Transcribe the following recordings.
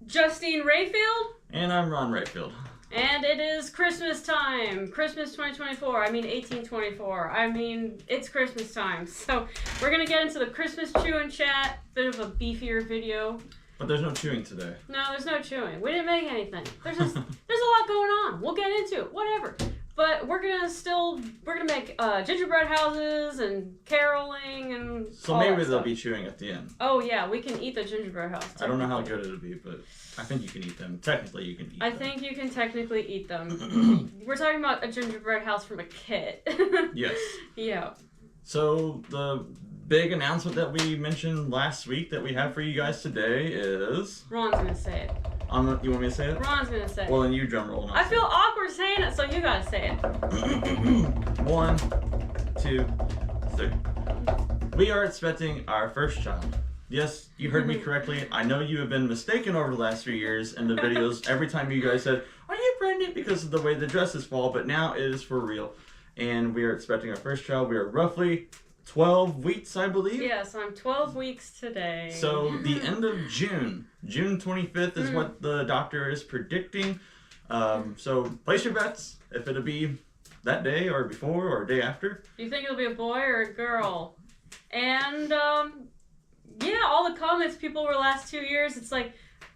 Justine Rayfield. And I'm Ron Rayfield. And it is Christmas time. Christmas 2024. I mean 1824. I mean, it's Christmas time. So we're going to get into the Christmas chewing chat. Bit of a beefier video. But there's no chewing today. No, there's no chewing. We didn't make anything. There's a lot going on. We'll get into it. Whatever. But we're gonna make gingerbread houses and caroling and so maybe they'll be chewing at the end. Oh yeah, we can eat the gingerbread house. I don't know how good it'll be, but I think you can eat them. Technically, you can eat them. I think you can technically eat them. We're talking about a gingerbread house from a kit. Yes. Yeah. So the big announcement that we mentioned last week that we have for you guys today is... Ron's gonna say it. You want me to say it? Ron's gonna say it. Well, then you drum roll. I feel awkward saying it, so you gotta say it. 1, 2, 3. We are expecting our first child. Yes, you heard me correctly. I know you have been mistaken over the last 3 years in the videos. Every time you guys said, "Are you pregnant?" because of the way the dresses fall, but now it is for real. And we are expecting our first child. We are roughly 12 weeks, I believe. Yes, I'm 12 weeks today. So the end of June 25th is what the doctor is predicting. So place your bets if it'll be that day or before or day after. Do you think it'll be a boy or a girl? And yeah, all the comments people were last 2 years, it's like,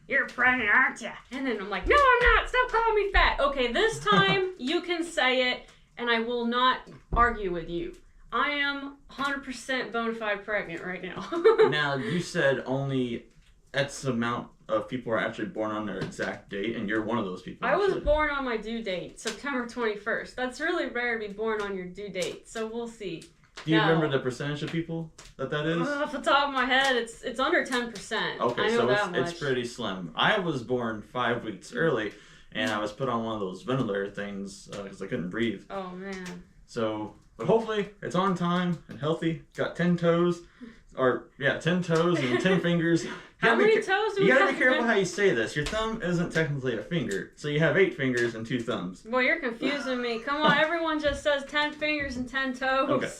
"You're pregnant, aren't you?" And then I'm like, "No, I'm not. Stop calling me fat." Okay, this time you can say it, and I will not argue with you. I am 100% bona fide pregnant right now. Now, you said only X amount of people are actually born on their exact date, and you're one of those people. I was born on my due date, September 21st. That's really rare to be born on your due date, so we'll see. Do you remember the percentage of people that is? Off the top of my head, it's under 10%. Okay, I know so that much. it's pretty slim. I was born 5 weeks early, and I was put on one of those ventilator things because I couldn't breathe. Oh, man. So... But hopefully, it's on time and healthy. Got 10 toes. 10 toes and 10 fingers. How many toes do we have? You gotta be careful how you say this. Your thumb isn't technically a finger. So you have 8 fingers and 2 thumbs. Boy, you're confusing me. Come on, everyone just says 10 fingers and 10 toes. Okay.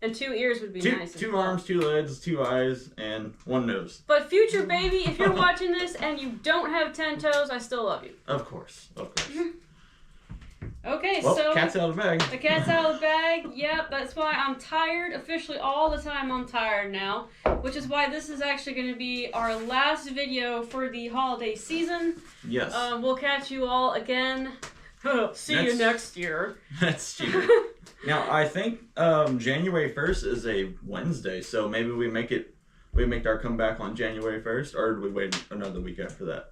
And 2 ears would be nice. 2 arms, 2 legs, 2 eyes, and 1 nose. But future baby, if you're watching this and you don't have 10 toes, I still love you. Of course. Okay, well, so... cat's out of the bag. The cat's out of the bag. Yep, that's why I'm tired. Officially all the time I'm tired now. Which is why this is actually going to be our last video for the holiday season. Yes. We'll catch you all again. See you next year. Next year. Now, I think January 1st is a Wednesday, so maybe we make our comeback on January 1st, or do we wait another week after that?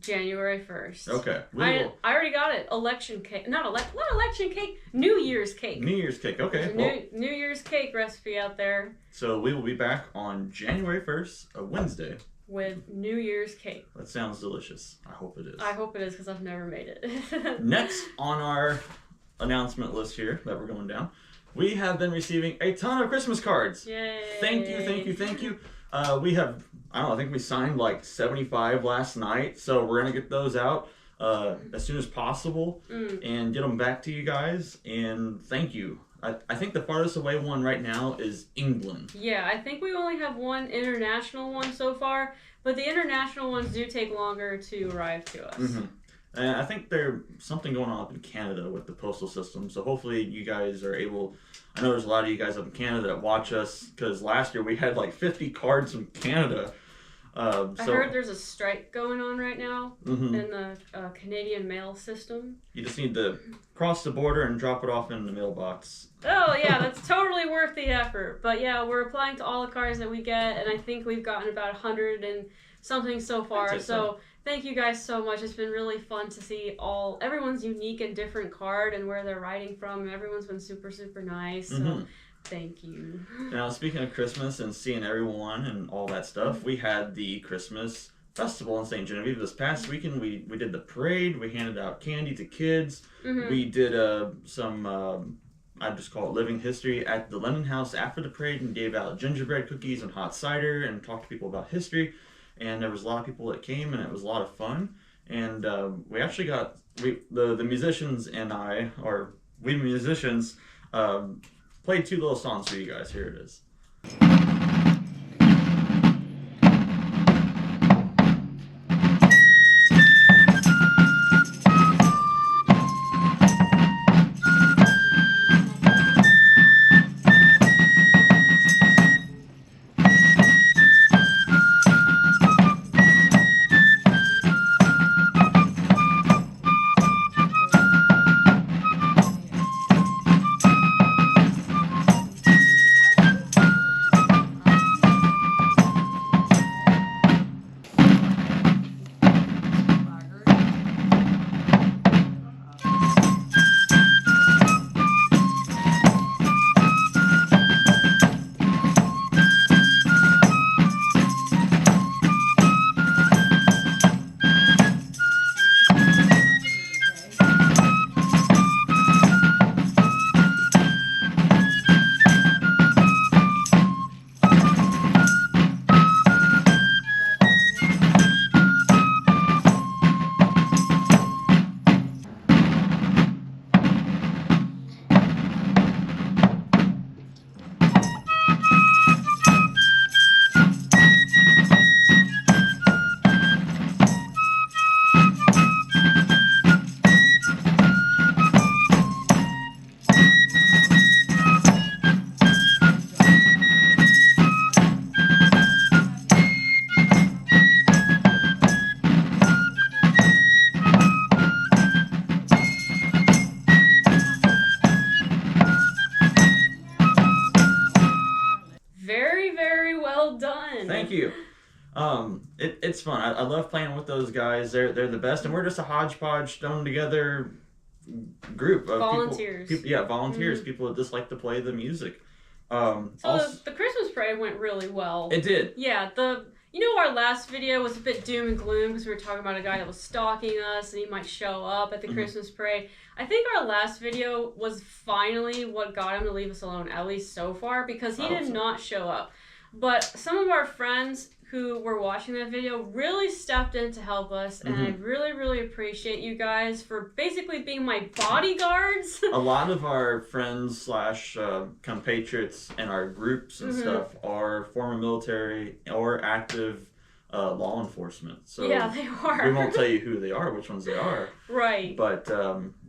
January 1st. Okay. I already got it. Election cake. Not election cake. New Year's cake. New Year's cake. Okay. New Year's cake recipe out there. So we will be back on January 1st, a Wednesday. With New Year's cake. That sounds delicious. I hope it is. I hope it is because I've never made it. Next on our announcement list here that we're going down, we have been receiving a ton of Christmas cards. Yay. Thank you. We have, I think we signed like 75 last night, so we're going to get those out as soon as possible and get them back to you guys, and thank you. I think the farthest away one right now is England. Yeah, I think we only have one international one so far, but the international ones do take longer to arrive to us. Mm-hmm. And I think there's something going on up in Canada with the postal system, so hopefully you guys are able... I know there's a lot of you guys up in Canada that watch us, because last year we had like 50 cards from Canada. I heard there's a strike going on right now in the Canadian mail system. You just need to cross the border and drop it off in the mailbox. Oh yeah, that's totally worth the effort. But yeah, we're applying to all the cards that we get, and I think we've gotten about 100 and something so far. So thank you guys so much. It's been really fun to see everyone's unique and different card and where they're writing from. Everyone's been super, super nice. So thank you. Now, speaking of Christmas and seeing everyone and all that stuff, we had the Christmas festival in St. Genevieve this past weekend. We did the parade. We handed out candy to kids. We did some, I just call it living history, at the Lennon House after the parade, and gave out gingerbread cookies and hot cider and talked to people about history. And there was a lot of people that came, and it was a lot of fun. And we actually got, the musicians and we musicians, played 2 little songs for you guys. Here it is. It's fun. I love playing with those guys. They're the best, and we're just a hodgepodge thrown together group of volunteers. Volunteers. People that just like to play the music. The Christmas parade went really well. It did. Yeah, our last video was a bit doom and gloom because we were talking about a guy that was stalking us and he might show up at the Christmas parade. I think our last video was finally what got him to leave us alone, at least so far, because he did not show up. But some of our friends who were watching that video really stepped in to help us, and I really, really appreciate you guys for basically being my bodyguards. A lot of our friends / compatriots in our groups and stuff are former military or active law enforcement. So yeah, they are. We won't tell you who they are, which ones they are. Right. But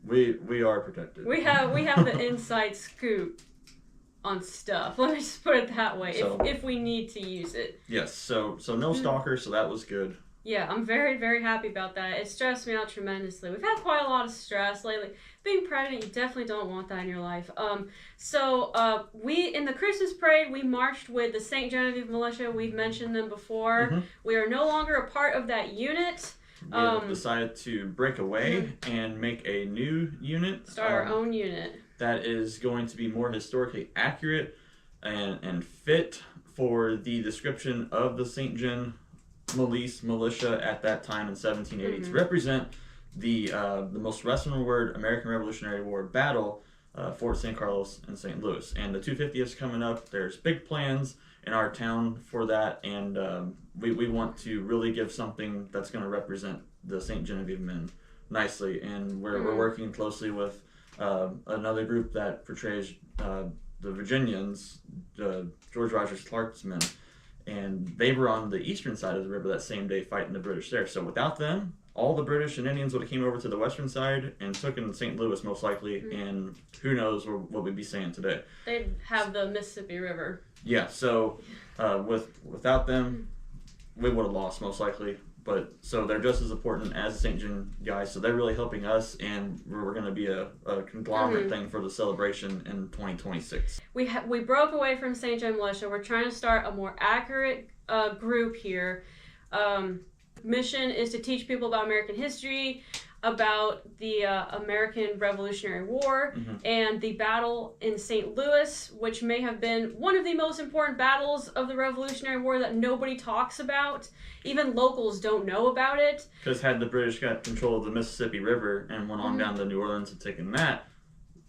we are protected. We have the inside scoop on stuff. Let me just put it that way. So, if we need to use it. Yes. So no stalker. So that was good. Yeah, I'm very, very happy about that. It stressed me out tremendously. We've had quite a lot of stress lately. Being pregnant, you definitely don't want that in your life. We in the Christmas parade, we marched with the St. Genevieve Militia. We've mentioned them before. We are no longer a part of that unit. We have decided to break away and make a new unit. Start our own unit. That is going to be more historically accurate and fit for the description of the St. Gen militia at that time in 1780 to represent the most westernward American Revolutionary War battle, Fort San Carlos and St. Louis. And the 250th is coming up. There's big plans in our town for that, and we want to really give something that's going to represent the St. Genevieve men nicely. And we're working closely with another group that portrays the Virginians, George Rogers Clark's men, and they were on the eastern side of the river that same day fighting the British there. So without them, all the British and Indians would have came over to the western side and took in St. Louis most likely, and who knows what we'd be saying today. They'd have the Mississippi River. Yeah, so without them, we would have lost most likely. But so they're just as important as the St. John guys, so they're really helping us, and we're going to be a conglomerate thing for the celebration in 2026. We broke away from St. John Militia. We're trying to start a more accurate group here. Mission is to teach people about American history, about the American Revolutionary War, and the battle in St. Louis, which may have been one of the most important battles of the Revolutionary War that nobody talks about. Even locals don't know about it. Because had the British got control of the Mississippi River and went on down to New Orleans and taken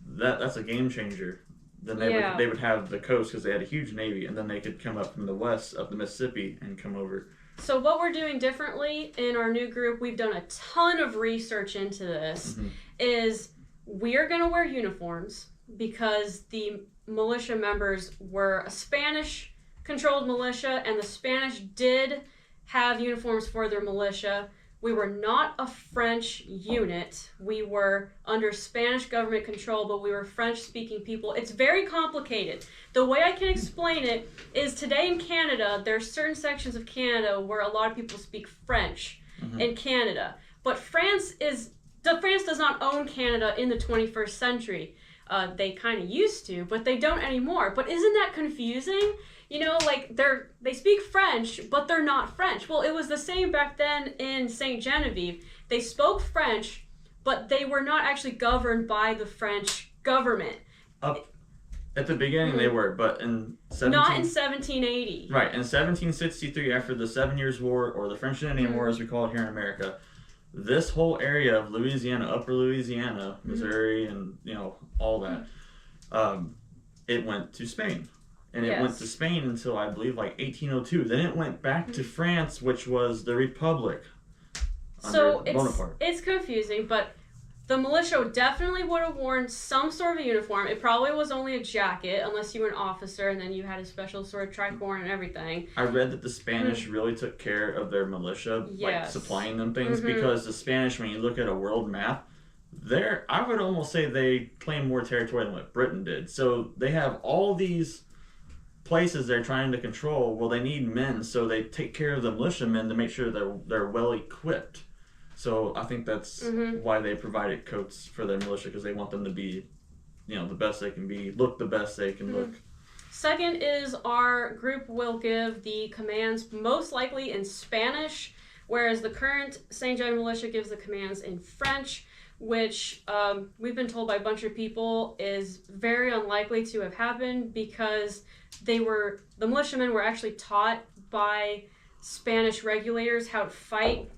that's a game changer. Then they would have the coast because they had a huge navy, and then they could come up from the west of the Mississippi and come over. So what we're doing differently in our new group, we've done a ton of research into this, is we are going to wear uniforms because the militia members were a Spanish-controlled militia, and the Spanish did have uniforms for their militia. We were not a French unit. We were under Spanish government control, but we were French-speaking people. It's very complicated. The way I can explain it is today in Canada, there are certain sections of Canada where a lot of people speak French in Canada. But France does not own Canada in the 21st century. They kind of used to, but they don't anymore. But isn't that confusing? You know, like they speak French, but they're not French. Well, it was the same back then in St. Genevieve. They spoke French, but they were not actually governed by the French government. At the beginning they were, but not in 1780. Right, in 1763, after the 7 Years' War, or the French and Indian War as we call it here in America, this whole area of Louisiana, Upper Louisiana, Missouri, and all that, it went to Spain. And it went to Spain until, I believe, like 1802. Then it went back to France, which was the Republic under Bonaparte. It's confusing, but the militia definitely would have worn some sort of uniform. It probably was only a jacket, unless you were an officer, and then you had a special sort of tricorn and everything. I read that the Spanish really took care of their militia, like supplying them things, because the Spanish, when you look at a world map, I would almost say they claim more territory than what Britain did. So they have all these places they're trying to control. Well, they need men, so they take care of the militiamen to make sure they're well equipped. So I think that's why they provided coats for their militia, because they want them to be, the best they can be, look the best they can look. Second is our group will give the commands most likely in Spanish, whereas the current St. John Militia gives the commands in French, which we've been told by a bunch of people is very unlikely to have happened because the militiamen were actually taught by Spanish regulators how to fight,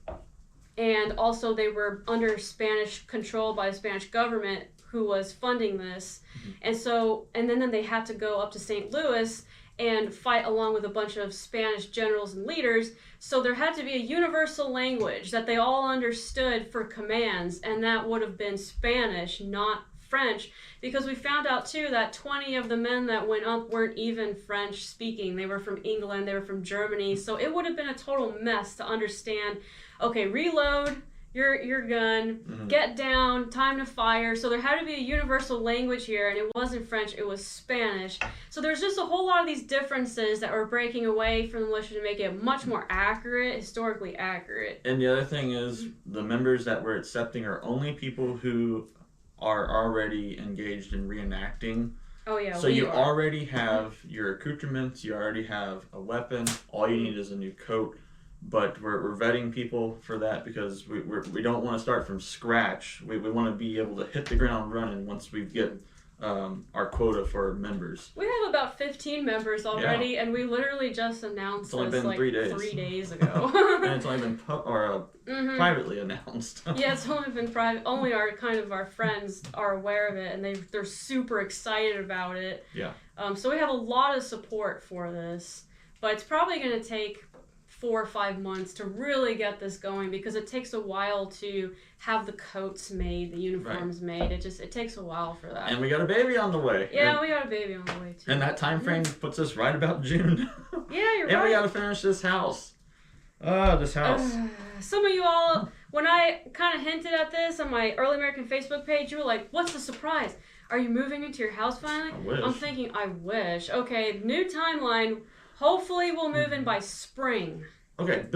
and also they were under Spanish control by the Spanish government who was funding this. And then they had to go up to St. Louis and fight along with a bunch of Spanish generals and leaders. So there had to be a universal language that they all understood for commands, and that would have been Spanish, not French, because we found out too that 20 of the men that went up weren't even French speaking. They were from England, they were from Germany, so it would have been a total mess to understand, okay, reload your gun, get down, time to fire. So there had to be a universal language here, and it wasn't French, it was Spanish. So there's just a whole lot of these differences that were breaking away from the militia to make it much more accurate, historically accurate. And the other thing is, the members that we're accepting are only people who are already engaged in reenacting. Oh yeah. So you already have your accoutrements, you already have a weapon, all you need is a new coat. But we're vetting people for that because we don't want to start from scratch. We want to be able to hit the ground running once we get our quota for members. We have about 15 members already, and we literally just announced it's only this been like 3 days. 3 days ago. And it's only been privately announced. Yeah, it's only been private. Only our friends are aware of it, and they're super excited about it. Yeah. So we have a lot of support for this, but it's probably going to take 4 or 5 months to really get this going because it takes a while to have the coats made, the uniforms made. It takes a while for that. And we got a baby on the way. Yeah, we got a baby on the way too. And that time frame puts us right about June. Yeah, you're right. And we got to finish this house. This house. Some of you all, when I kind of hinted at this on my Early American Facebook page, you were like, "What's the surprise? Are you moving into your house finally?" I wish. I'm thinking, I wish. Okay, new timeline. Hopefully we'll move in by spring. Okay,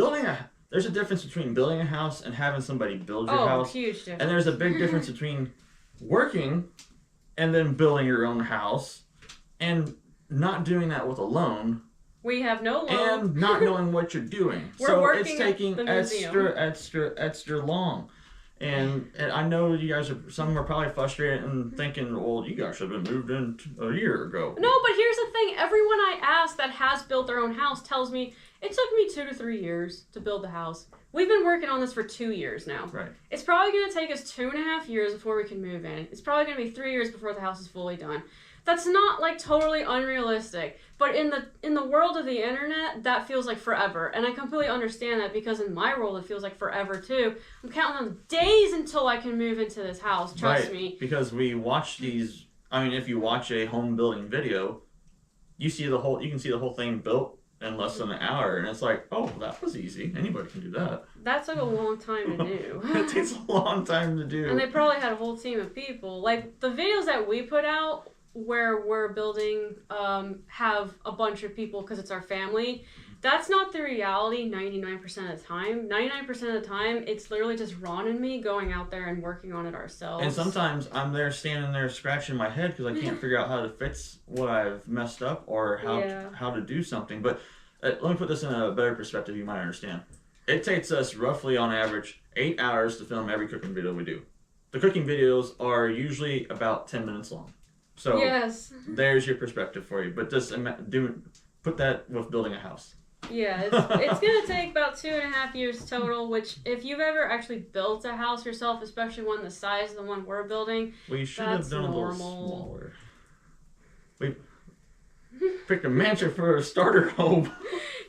there's a difference between building a house and having somebody build your house. Oh, huge difference. And there's a big difference between working and then building your own house and not doing that with a loan. We have no loan. And not knowing what you're doing. We're working it's taking at the extra long. And I know you guys some are probably frustrated and thinking, well, you guys should have been moved in a year ago. No, but here's the thing. Everyone I ask that has built their own house tells me it took me 2 to 3 years to build the house. We've been working on this for 2 years now. Right. It's probably going to take us 2.5 years before we can move in. It's probably going to be 3 years before the house is fully done. That's not like totally unrealistic, but in the world of the internet, that feels like forever, and I completely understand that because in my world it feels like forever too. I'm counting on days until I can move into this house. Trust me. Because we watch these. I mean, if you watch a home building video, you can see the whole thing built in less than an hour, and it's like, oh, that was easy. Anybody can do that. That took a long time to do. It takes a long time to do. And they probably had a whole team of people. Like the videos that we put out where we're building have a bunch of people because it's our family. That's not the reality 99% of the time. 99% of the time, it's literally just Ron and me going out there and working on it ourselves. And sometimes I'm there standing there scratching my head because I can't figure out how to fix what I've messed up or how to do something. But let me put this in a better perspective you might understand. It takes us roughly on average 8 hours to film every cooking video we do. The cooking videos are usually about 10 minutes long. So yes. There's your perspective for you. But just put that with building a house. Yeah, it's going to take about 2.5 years total, which if you've ever actually built a house yourself, especially one the size of the one we're building, we should have done normal. A little smaller. We picked a mansion for a starter home.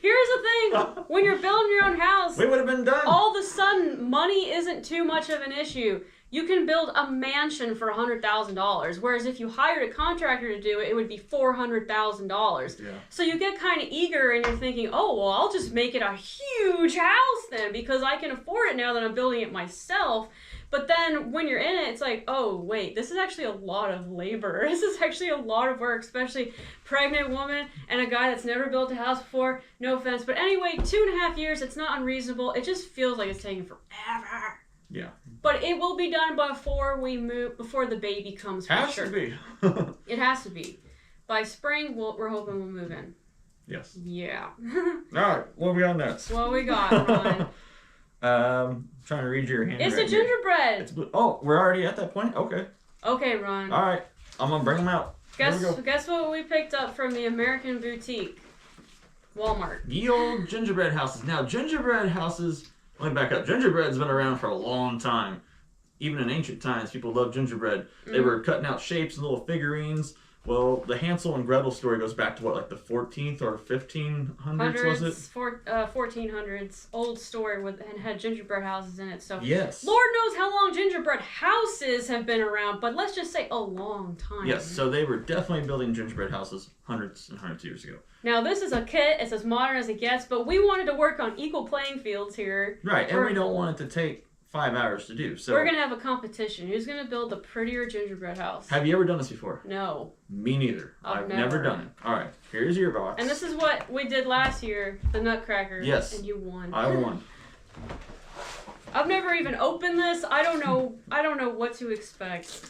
Here's the thing. When you're building your own house, we would have been done. All of a sudden, money isn't too much of an issue. You can build a mansion for $100,000, whereas if you hired a contractor to do it, it would be $400,000. Yeah. So you get kind of eager and you're thinking, oh, well, I'll just make it a huge house then because I can afford it now that I'm building it myself. But then when you're in it, it's like, oh, wait, this is actually a lot of labor. This is actually a lot of work, especially pregnant woman and a guy that's never built a house before. No offense. But anyway, 2.5 years, it's not unreasonable. It just feels like it's taking forever. Yeah. But it will be done before we move, before the baby comes for sure. Has to be. It has to be. by spring, we're hoping we'll move in. Yes. Yeah. Alright, what we got next? What we got, Ron? Trying to read your hand. It's a gingerbread. It's blue. Oh, we're already at that point? Okay. Okay, Ron. Alright, I'm gonna bring them out. Guess what we picked up from the American Boutique? Walmart. Ye old gingerbread houses. Now, gingerbread houses, let me back up. Gingerbread's been around for a long time. Even in ancient times, people loved gingerbread. They were cutting out shapes and little figurines. Well, the Hansel and Gretel story goes back to what, like the 14th or 1500s, was it? 1400s. Old story and had gingerbread houses in it. So yes. Lord knows how long gingerbread houses have been around, but let's just say a long time. Yes, so they were definitely building gingerbread houses hundreds and hundreds of years ago. Now, this is a kit. It's as modern as it gets, but we wanted to work on equal playing fields here. Right, and we don't want it to take 5 hours to do. So we're going to have a competition. Who's going to build the prettier gingerbread house? Have you ever done this before? No. Me neither. I've never done it. All right, here's your box. And this is what we did last year, the Nutcracker. Yes. And you won. I won. I've never even opened this. I don't know what to expect.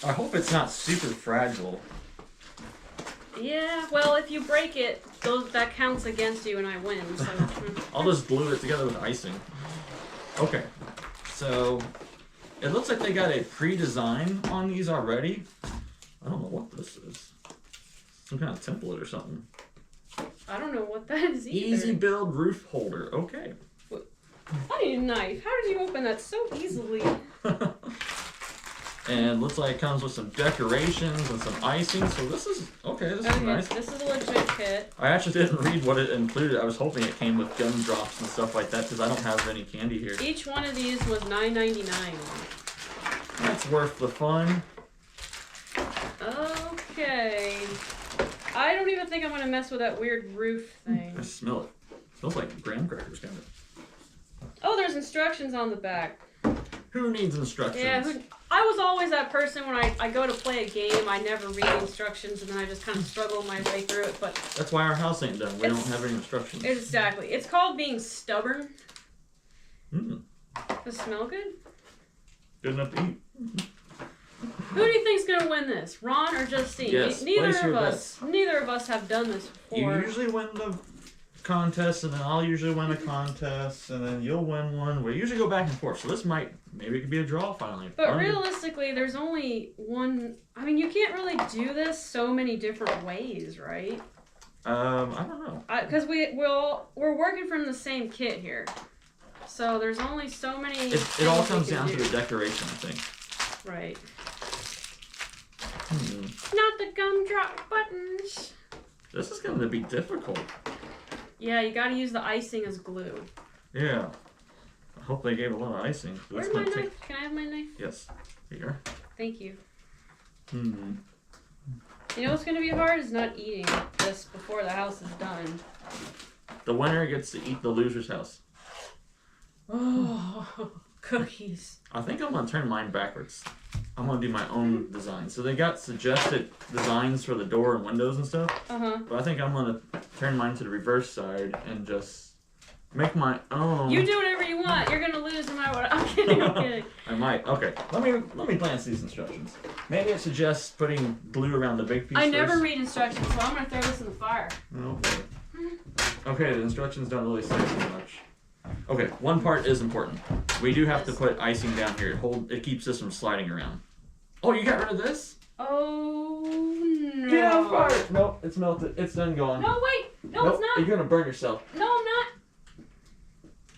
I hope it's not super fragile. Yeah, well, if you break it, that counts against you and I win. So. I'll just glue it together with icing. Okay, so it looks like they got a pre-design on these already. I don't know what this is. Some kind of template or something. I don't know what that is either. Easy build roof holder. Okay. I need a knife. How did you open that so easily? And looks like it comes with some decorations and some icing. So this is okay. This is nice. This is a legit kit. I actually didn't read what it included. I was hoping it came with gumdrops and stuff like that because I don't have any candy here. Each one of these was $9.99. That's worth the fun. Okay. I don't even think I'm gonna mess with that weird roof thing. I smell it. It smells like graham crackers, kind of. Oh, there's instructions on the back. Who needs instructions? Yeah, I was always that person when I go to play a game, I never read the instructions and then I just kind of struggle my way through it, but... That's why our house ain't done. We don't have any instructions. Exactly. It's called being stubborn. Mm. Does it smell good? Good enough to eat. Who do you think's gonna win this? Ron or Justine? Yes, Neither of us have done this before. You usually win the contest, and then I'll usually win a contest, and then you'll win one. We usually go back and forth, so this maybe it could be a draw finally. But realistically, there's only one. I mean, you can't really do this so many different ways, right? I don't know. Because we're working from the same kit here, so there's only so many. It all comes down to the decoration, I think. Right. Not the gumdrop buttons. This is going to be difficult. Yeah, you got to use the icing as glue. Yeah. I hope they gave a lot of icing. Where's my knife? Can I have my knife? Yes. Here you are. Thank you. Hmm. You know what's going to be hard is not eating this before the house is done. The winner gets to eat the loser's house. Oh, cookies. I think I'm going to turn mine backwards. I'm going to do my own design. So they got suggested designs for the door and windows and stuff. Uh-huh. But I think I'm going to turn mine to the reverse side and just make my own. You do whatever you want. You're going to lose no matter what. I'm kidding. I'm kidding. I might. Okay. Let me glance these instructions. Maybe it suggests putting glue around the big piece I first. never read instructions, so I'm going to throw this in the fire. Okay. Okay, the instructions don't really say too much. Okay, one part is important. We do have to put icing down here. It keeps this from sliding around. Oh, you got rid of this? Oh, no. Get on fire! Nope, it's melted. It's done gone. No, wait. No, nope, it's not. You're going to burn yourself. No, I'm not.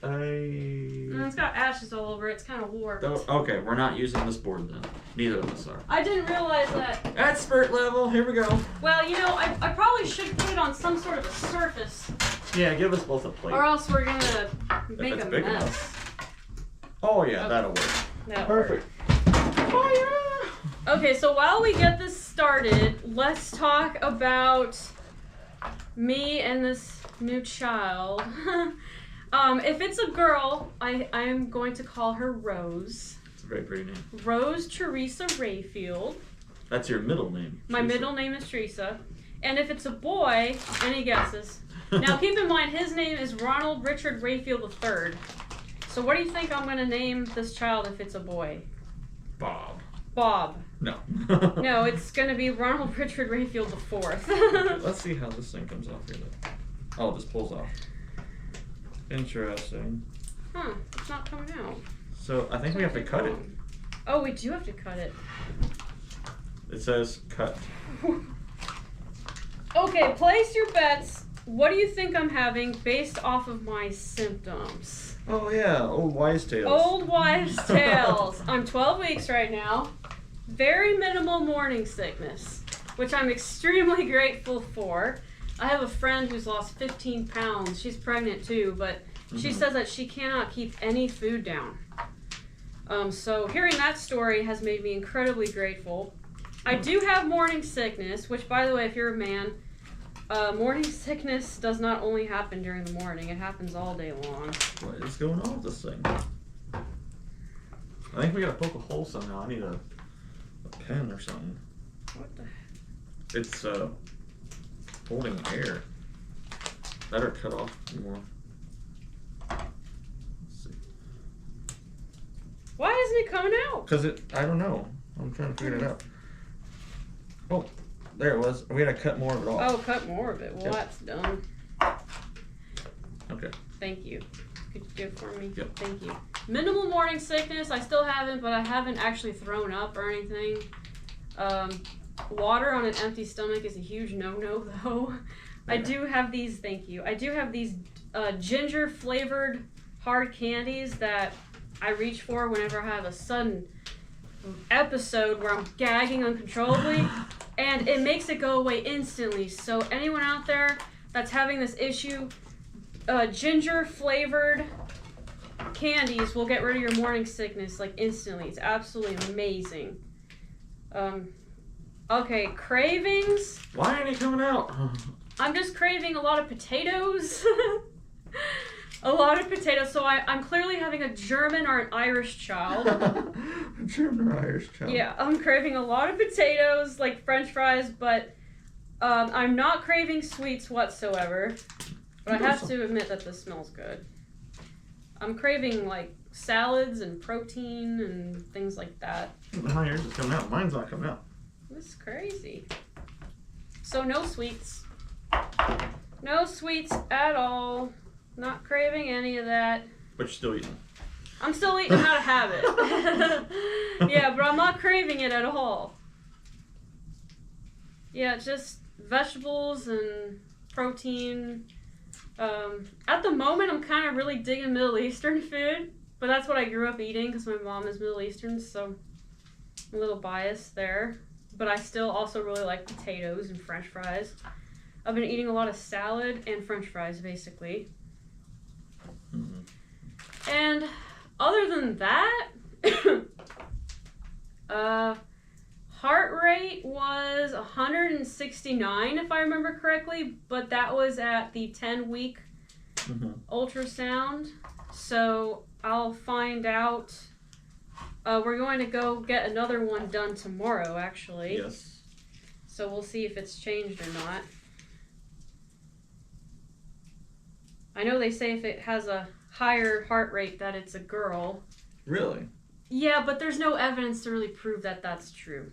It's got ashes all over it. It's kind of warped. Okay, we're not using this board then. Neither of us are. I didn't realize that. Expert level. Here we go. Well, you know, I probably should put it on some sort of a surface. Yeah, give us both a plate. Or else we're going to make a big mess. enough. Oh, yeah, Okay. that'll work. Perfect. Okay, so while we get this started, let's talk about me and this new child. If it's a girl, I'm going to call her Rose. It's a very pretty name. Rose Teresa Rayfield. That's your middle name. My middle name is Teresa. And if it's a boy, any guesses? Now keep in mind, his name is Ronald Richard Rayfield III. So what do you think I'm going to name this child if it's a boy? Bob. Bob. No. No, it's gonna be Ronald Richard Rayfield the Fourth. Okay, let's see how this thing comes off here. Though. Oh, it just pulls off. Interesting. Huh? It's not coming out. So I think we have to cut it. Oh, we do have to cut it. It says cut. Okay, place your bets. What do you think I'm having based off of my symptoms? Oh yeah, old wives' tales. Old wives' tales. I'm 12 weeks right now. Very minimal morning sickness, which I'm extremely grateful for. I have a friend who's lost 15 pounds. She's pregnant too, but she says that she cannot keep any food down. So hearing that story has made me incredibly grateful. I do have morning sickness, which, by the way, if you're a man, morning sickness does not only happen during the morning. It happens all day long. What is going on with this thing? I think we gotta poke a hole somehow. I need a pen or something. What the heck? It's holding air. Better cut off more. Let's see. Why isn't it coming out? Cause I don't know. I'm trying to figure it out. Oh, there it was. We gotta cut more of it off. Oh, cut more of it. Well, Yep. that's done. Okay. Thank you. Could you do it for me? Yep. Thank you. Minimal morning sickness. I still haven't, but I haven't actually thrown up or anything. Water on an empty stomach is a huge no-no, though. Yeah. I do have these. Thank you. I do have these ginger flavored hard candies that I reach for whenever I have a sudden episode where I'm gagging uncontrollably, and it makes it go away instantly. So anyone out there that's having this issue, ginger flavored candies will get rid of your morning sickness like instantly. It's absolutely amazing. Okay, cravings. Why ain't it coming out? I'm just craving a lot of potatoes. A lot of potatoes. So I'm clearly having a German or an Irish child. German or Irish child. Yeah, I'm craving a lot of potatoes, like French fries, but I'm not craving sweets whatsoever. But I have to admit that this smells good. I'm craving like salads and protein and things like that. How yours is coming out? Mine's not coming out. This is crazy. So no sweets. No sweets at all. Not craving any of that. But you're still eating. I'm still eating out of habit. Yeah, but I'm not craving it at all. Yeah, just vegetables and protein. At the moment, I'm kind of really digging Middle Eastern food, but that's what I grew up eating because my mom is Middle Eastern, so I'm a little biased there. But I still also really like potatoes and French fries. I've been eating a lot of salad and French fries, basically. Mm-hmm. And other than that, heart rate was 169 if I remember correctly, but that was at the 10-week ultrasound. So I'll find out. We're going to go get another one done tomorrow, actually. Yes. So we'll see if it's changed or not. I know they say if it has a higher heart rate that it's a girl. Really? Yeah, but there's no evidence to really prove that that's true.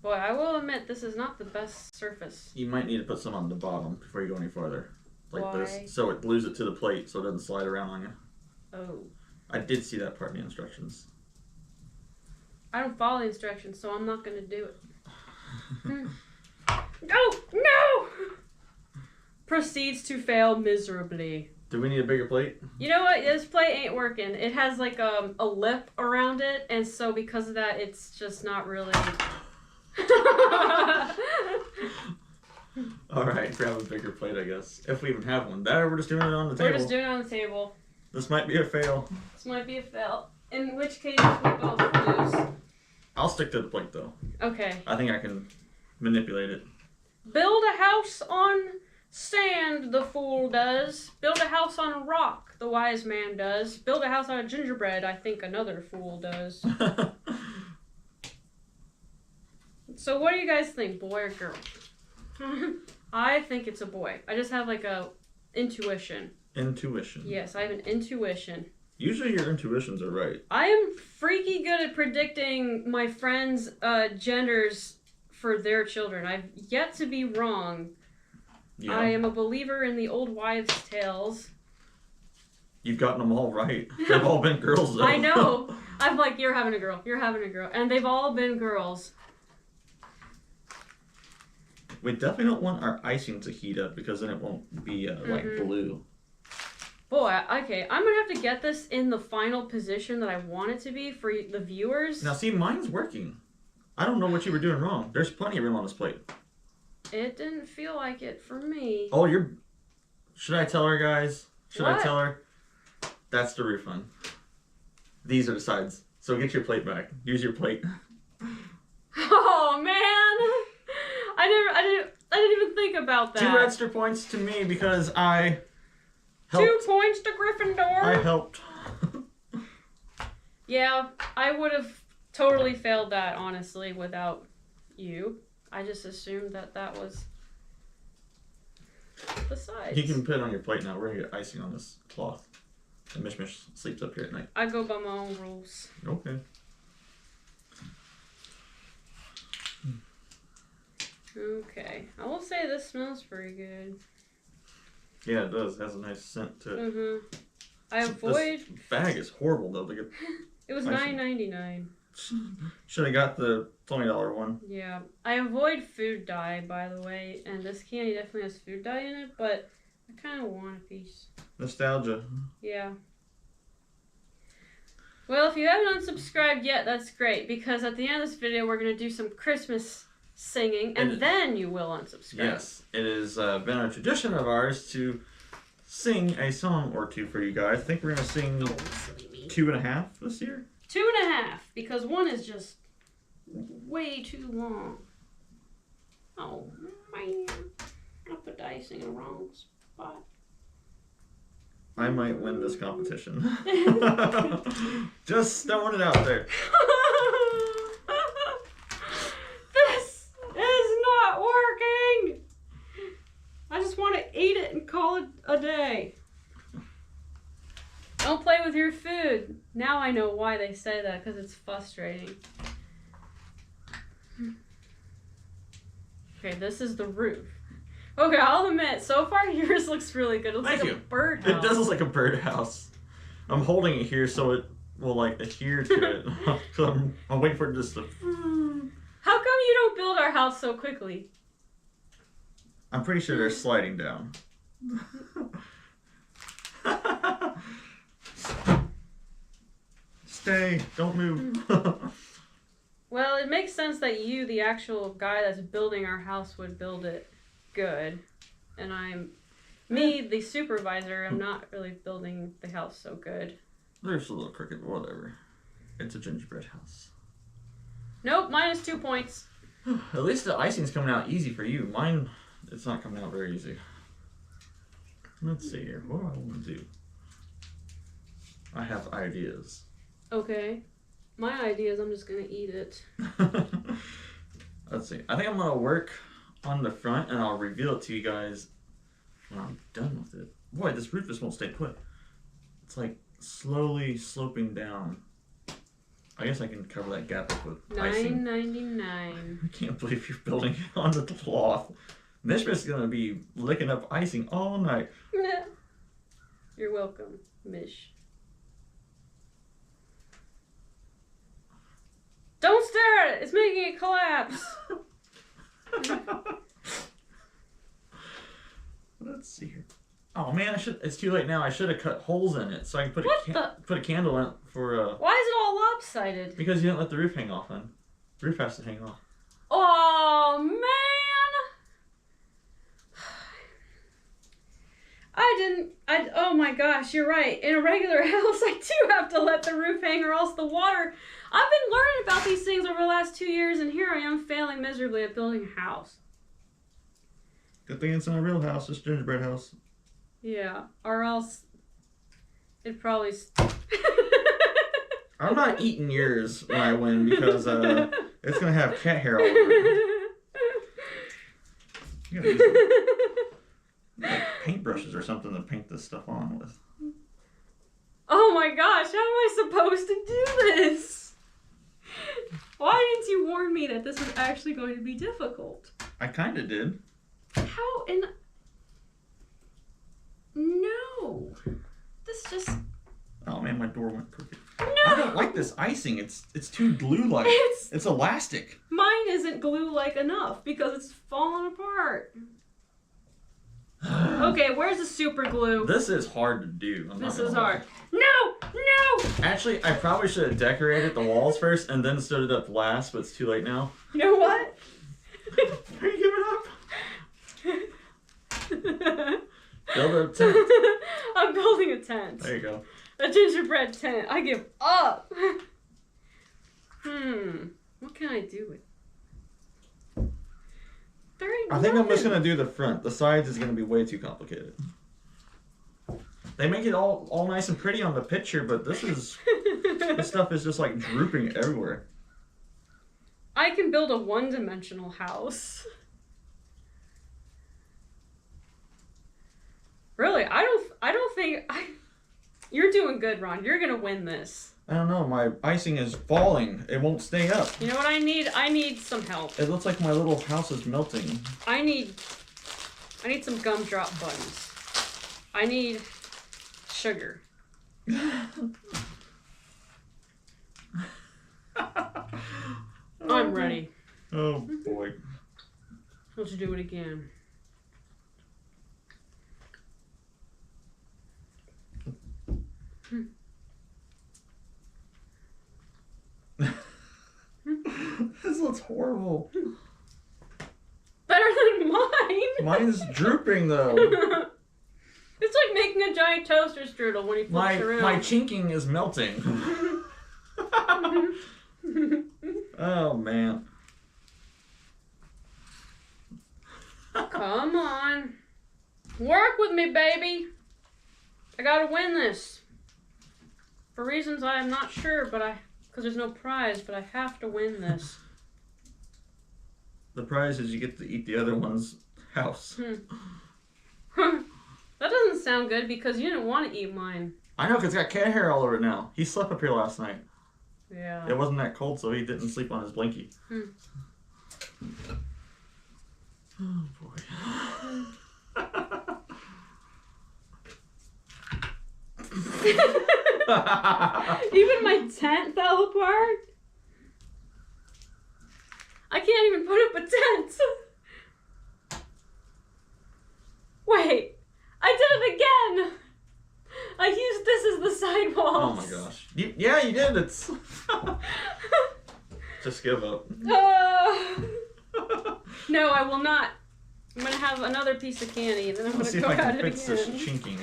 Boy, I will admit this is not the best surface. You might need to put some on the bottom before you go any farther. Like Why? this. So it glues it to the plate so it doesn't slide around on you. Oh. I did see that part in the instructions. I don't follow the instructions, so I'm not going to do it. No! Proceeds to fail miserably. Do we need a bigger plate? You know what? This plate ain't working. It has like a lip around it, and so because of that, it's just not really... Alright, grab a bigger plate, I guess. If we even have one. That, we're just doing it on the table. We're just doing it on the table. This might be a fail. This might be a fail. In which case, we both lose. I'll stick to the plate, though. Okay. I think I can manipulate it. Build a house on sand, the fool does. Build a house on a rock, the wise man does. Build a house on a gingerbread, I think another fool does. So what do you guys think, boy or girl? I think it's a boy. I just have like a intuition. Intuition. Yes, I have an intuition. Usually your intuitions are right. I am freaky good at predicting my friends' genders for their children. I've yet to be wrong. Yeah. I am a believer in the old wives' tales. You've gotten them all right. They've all been girls, though. I know. I'm like, you're having a girl. You're having a girl. And they've all been girls. We definitely don't want our icing to heat up because then it won't be like blue. Boy, okay. I'm going to have to get this in the final position that I want it to be for the viewers. Now, see, mine's working. I don't know what you were doing wrong. There's plenty of room on this plate. It didn't feel like it for me. Oh, Should I tell her, guys? Should What? I tell her? That's the refund. These are the sides. So get your plate back. Use your plate. Oh man! I didn't even think about that. 2 extra points to me because I helped. 2 points to Gryffindor. I helped. Yeah, I would have totally failed that honestly without you. I just assumed that was the sides. You can put it on your plate now. We're gonna get icing on this cloth. And Mish Mish sleeps up here at night. I go by my own rules. Okay. Okay. I will say this smells pretty good. Yeah, it does. It has a nice scent to it. Mm-hmm. I avoid... This bag is horrible, though. It was $9.99. Should have got the $20 one. Yeah. I avoid food dye, by the way, and this candy definitely has food dye in it, but I kind of want a piece. Nostalgia. Yeah. Well, if you haven't unsubscribed yet, that's great, because at the end of this video, we're going to do some Christmas singing, and then you will unsubscribe. Yes. It has been a tradition of ours to sing a song or two for you guys. I think we're going to sing 2.5 this year. 2.5, because 1 is just way too long. Oh, man. I put the icing in the wrong spot. I might win this competition. Just throwing it out there. This is not working! I just want to eat it and call it a day. Don't play with your food. Now I know why they say that, because it's frustrating. Okay, this is the roof. Okay, I'll admit, so far yours looks really good. It looks like a birdhouse. It does look like a birdhouse. I'm holding it here so it will like adhere to it. So I'm waiting for it just to... How come you don't build our house so quickly? I'm pretty sure they're sliding down. Stay, don't move. Well, it makes sense that you, the actual guy that's building our house, would build it good. And me, the supervisor, I'm not really building the house so good. There's a little crooked, but whatever. It's a gingerbread house. Nope, -2 points. At least the icing's coming out easy for you. Mine, it's not coming out very easy. Let's see here. What do I want to do? I have ideas. Okay. My idea is I'm just going to eat it. Let's see. I think I'm going to work on the front and I'll reveal it to you guys when I'm done with it. Boy, this roof just won't stay put. It's like slowly sloping down. I guess I can cover that gap up with icing. $9.99. I can't believe you're building it on the cloth. Mish Mish is going to be licking up icing all night. You're welcome, Mish. Don't stare at it! It's making it collapse! Let's see here. Oh man, it's too late now. I should have cut holes in it so I can put a candle in it for Why is it all lopsided? because you didn't let the roof hang off then. The roof has to hang off. Oh man! Oh my gosh, you're right. In a regular house, I do have to let the roof hang or else the water... I've been learning about these things over the last 2 years, and here I am failing miserably at building a house. Good thing it's not a real house, it's a gingerbread house. Yeah, or else it probably... I'm not eating yours when I win because it's going to have cat hair all over it. You gotta use like paintbrushes or something to paint this stuff on with. Oh my gosh, how am I supposed to do this? Why didn't you warn me that this was actually going to be difficult? I kind of did. How in... No. This just... Oh man, my door went crooked. No! I don't like this icing. It's too glue-like. It's elastic. Mine isn't glue-like enough because it's falling apart. Okay, where's the super glue? This is hard to do. This is hard. No! No! Actually, I probably should have decorated the walls first and then stood it up last, but it's too late now. You know what? Are you giving up? Build a tent. I'm building a tent. There you go. A gingerbread tent. I give up. What can I do with? I think I'm just gonna do the front. The sides is gonna be way too complicated. They make it all nice and pretty on the picture, but this stuff is just like drooping everywhere. I can build a one-dimensional house. Really, I don't think You're doing good, Ron. You're gonna win this. I don't know. My icing is falling. It won't stay up. You know what I need? I need some help. It looks like my little house is melting. I need some gumdrop buttons. I need sugar. I'm ready. Oh boy. Let's do it again. This looks horrible. Better than mine. Mine's drooping though. It's like making a giant toaster strudel when he flips around. My chinking is melting. Oh man. Come on. Work with me, baby. I gotta win this. For reasons I am not sure, because there's no prize, but I have to win this. The prize is you get to eat the other one's house. That doesn't sound good because you didn't want to eat mine. I know, because it's got cat hair all over it now. He slept up here last night. Yeah. It wasn't that cold, so he didn't sleep on his blankie. Oh, boy. Even my tent fell apart. I can't even put up a tent. Wait, I did it again. I used this as the sidewalls. Oh my gosh. Yeah, you did. It's just give up. No, I will not. I'm gonna have another piece of candy, and then I'm gonna see go if I at can it fix again. this chinking.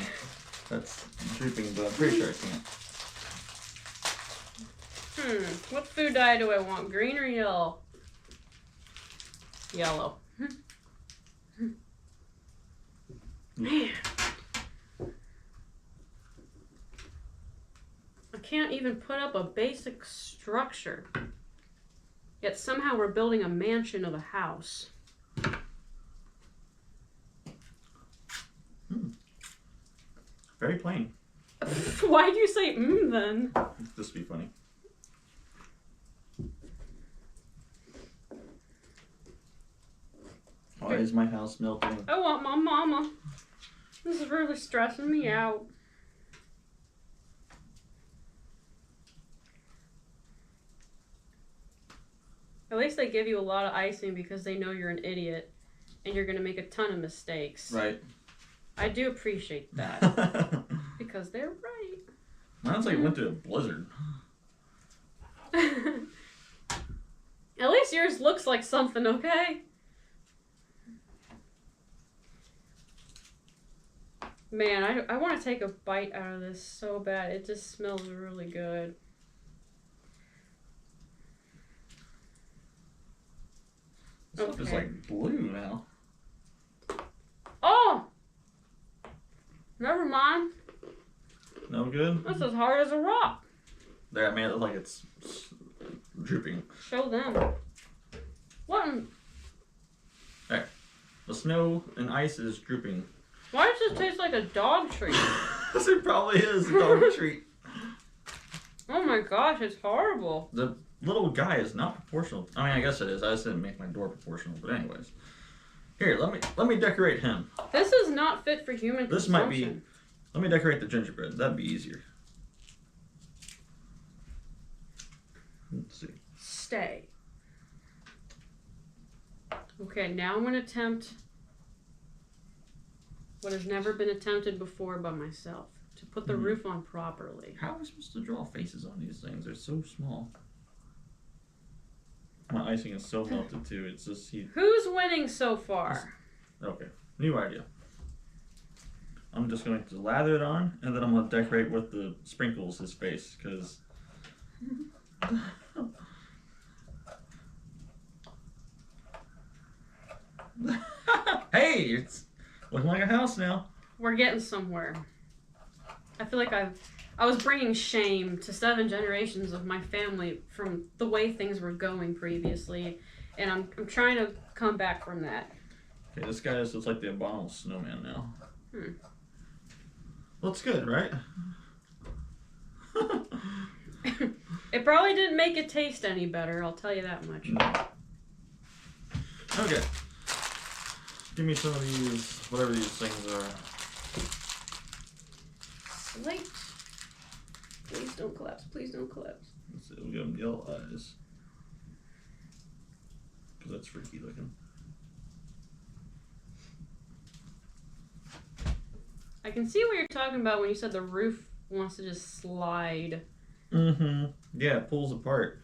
That's drooping, but I'm pretty sure I can't. What food dye do I want? Green or yellow? Yellow. Man. I can't even put up a basic structure. Yet somehow we're building a mansion of a house. Very plain. Why'd you say then? This would be funny. Why is my house melting? I want my mama. This is really stressing me out. At least they give you a lot of icing because they know you're an idiot and you're going to make a ton of mistakes. Right. I do appreciate that. Because they're right. Mine's like went through a blizzard. At least yours looks like something, okay? Man, I want to take a bite out of this so bad. It just smells really good. This stuff is like blue now. Oh! Never mind. No good? This is hard as a rock. There, I made it look like it's drooping. Show them. What? There. The snow and ice is drooping. Why does this taste like a dog treat? It probably is a dog treat. Oh my gosh, it's horrible. The little guy is not proportional. I mean, I guess it is. I just didn't make my door proportional. But anyways, here, let me decorate him. This is not fit for human consumption. This might be. Let me decorate the gingerbread. That'd be easier. Let's see. Stay. Okay, now I'm gonna attempt what has never been attempted before by myself. To put the roof on properly. How am I supposed to draw faces on these things? They're so small. My icing is so melted too. It's just Who's winning so far? Okay, new idea. I'm just going to lather it on, and then I'm going to decorate with the sprinkles his face, because... Hey, it's looking like a house now. We're getting somewhere. I feel like I was bringing shame to 7 generations of my family from the way things were going previously, and I'm trying to come back from that. Okay, this guy looks like the abominable snowman now. Looks good, right? It probably didn't make it taste any better, I'll tell you that much. Okay. Give me some of these, whatever these things are. Slate. Please don't collapse. Please don't collapse. Let's see, we'll give them yellow eyes. Because that's freaky looking. I can see what you're talking about when you said the roof wants to just slide. Mm-hmm. Yeah, it pulls apart.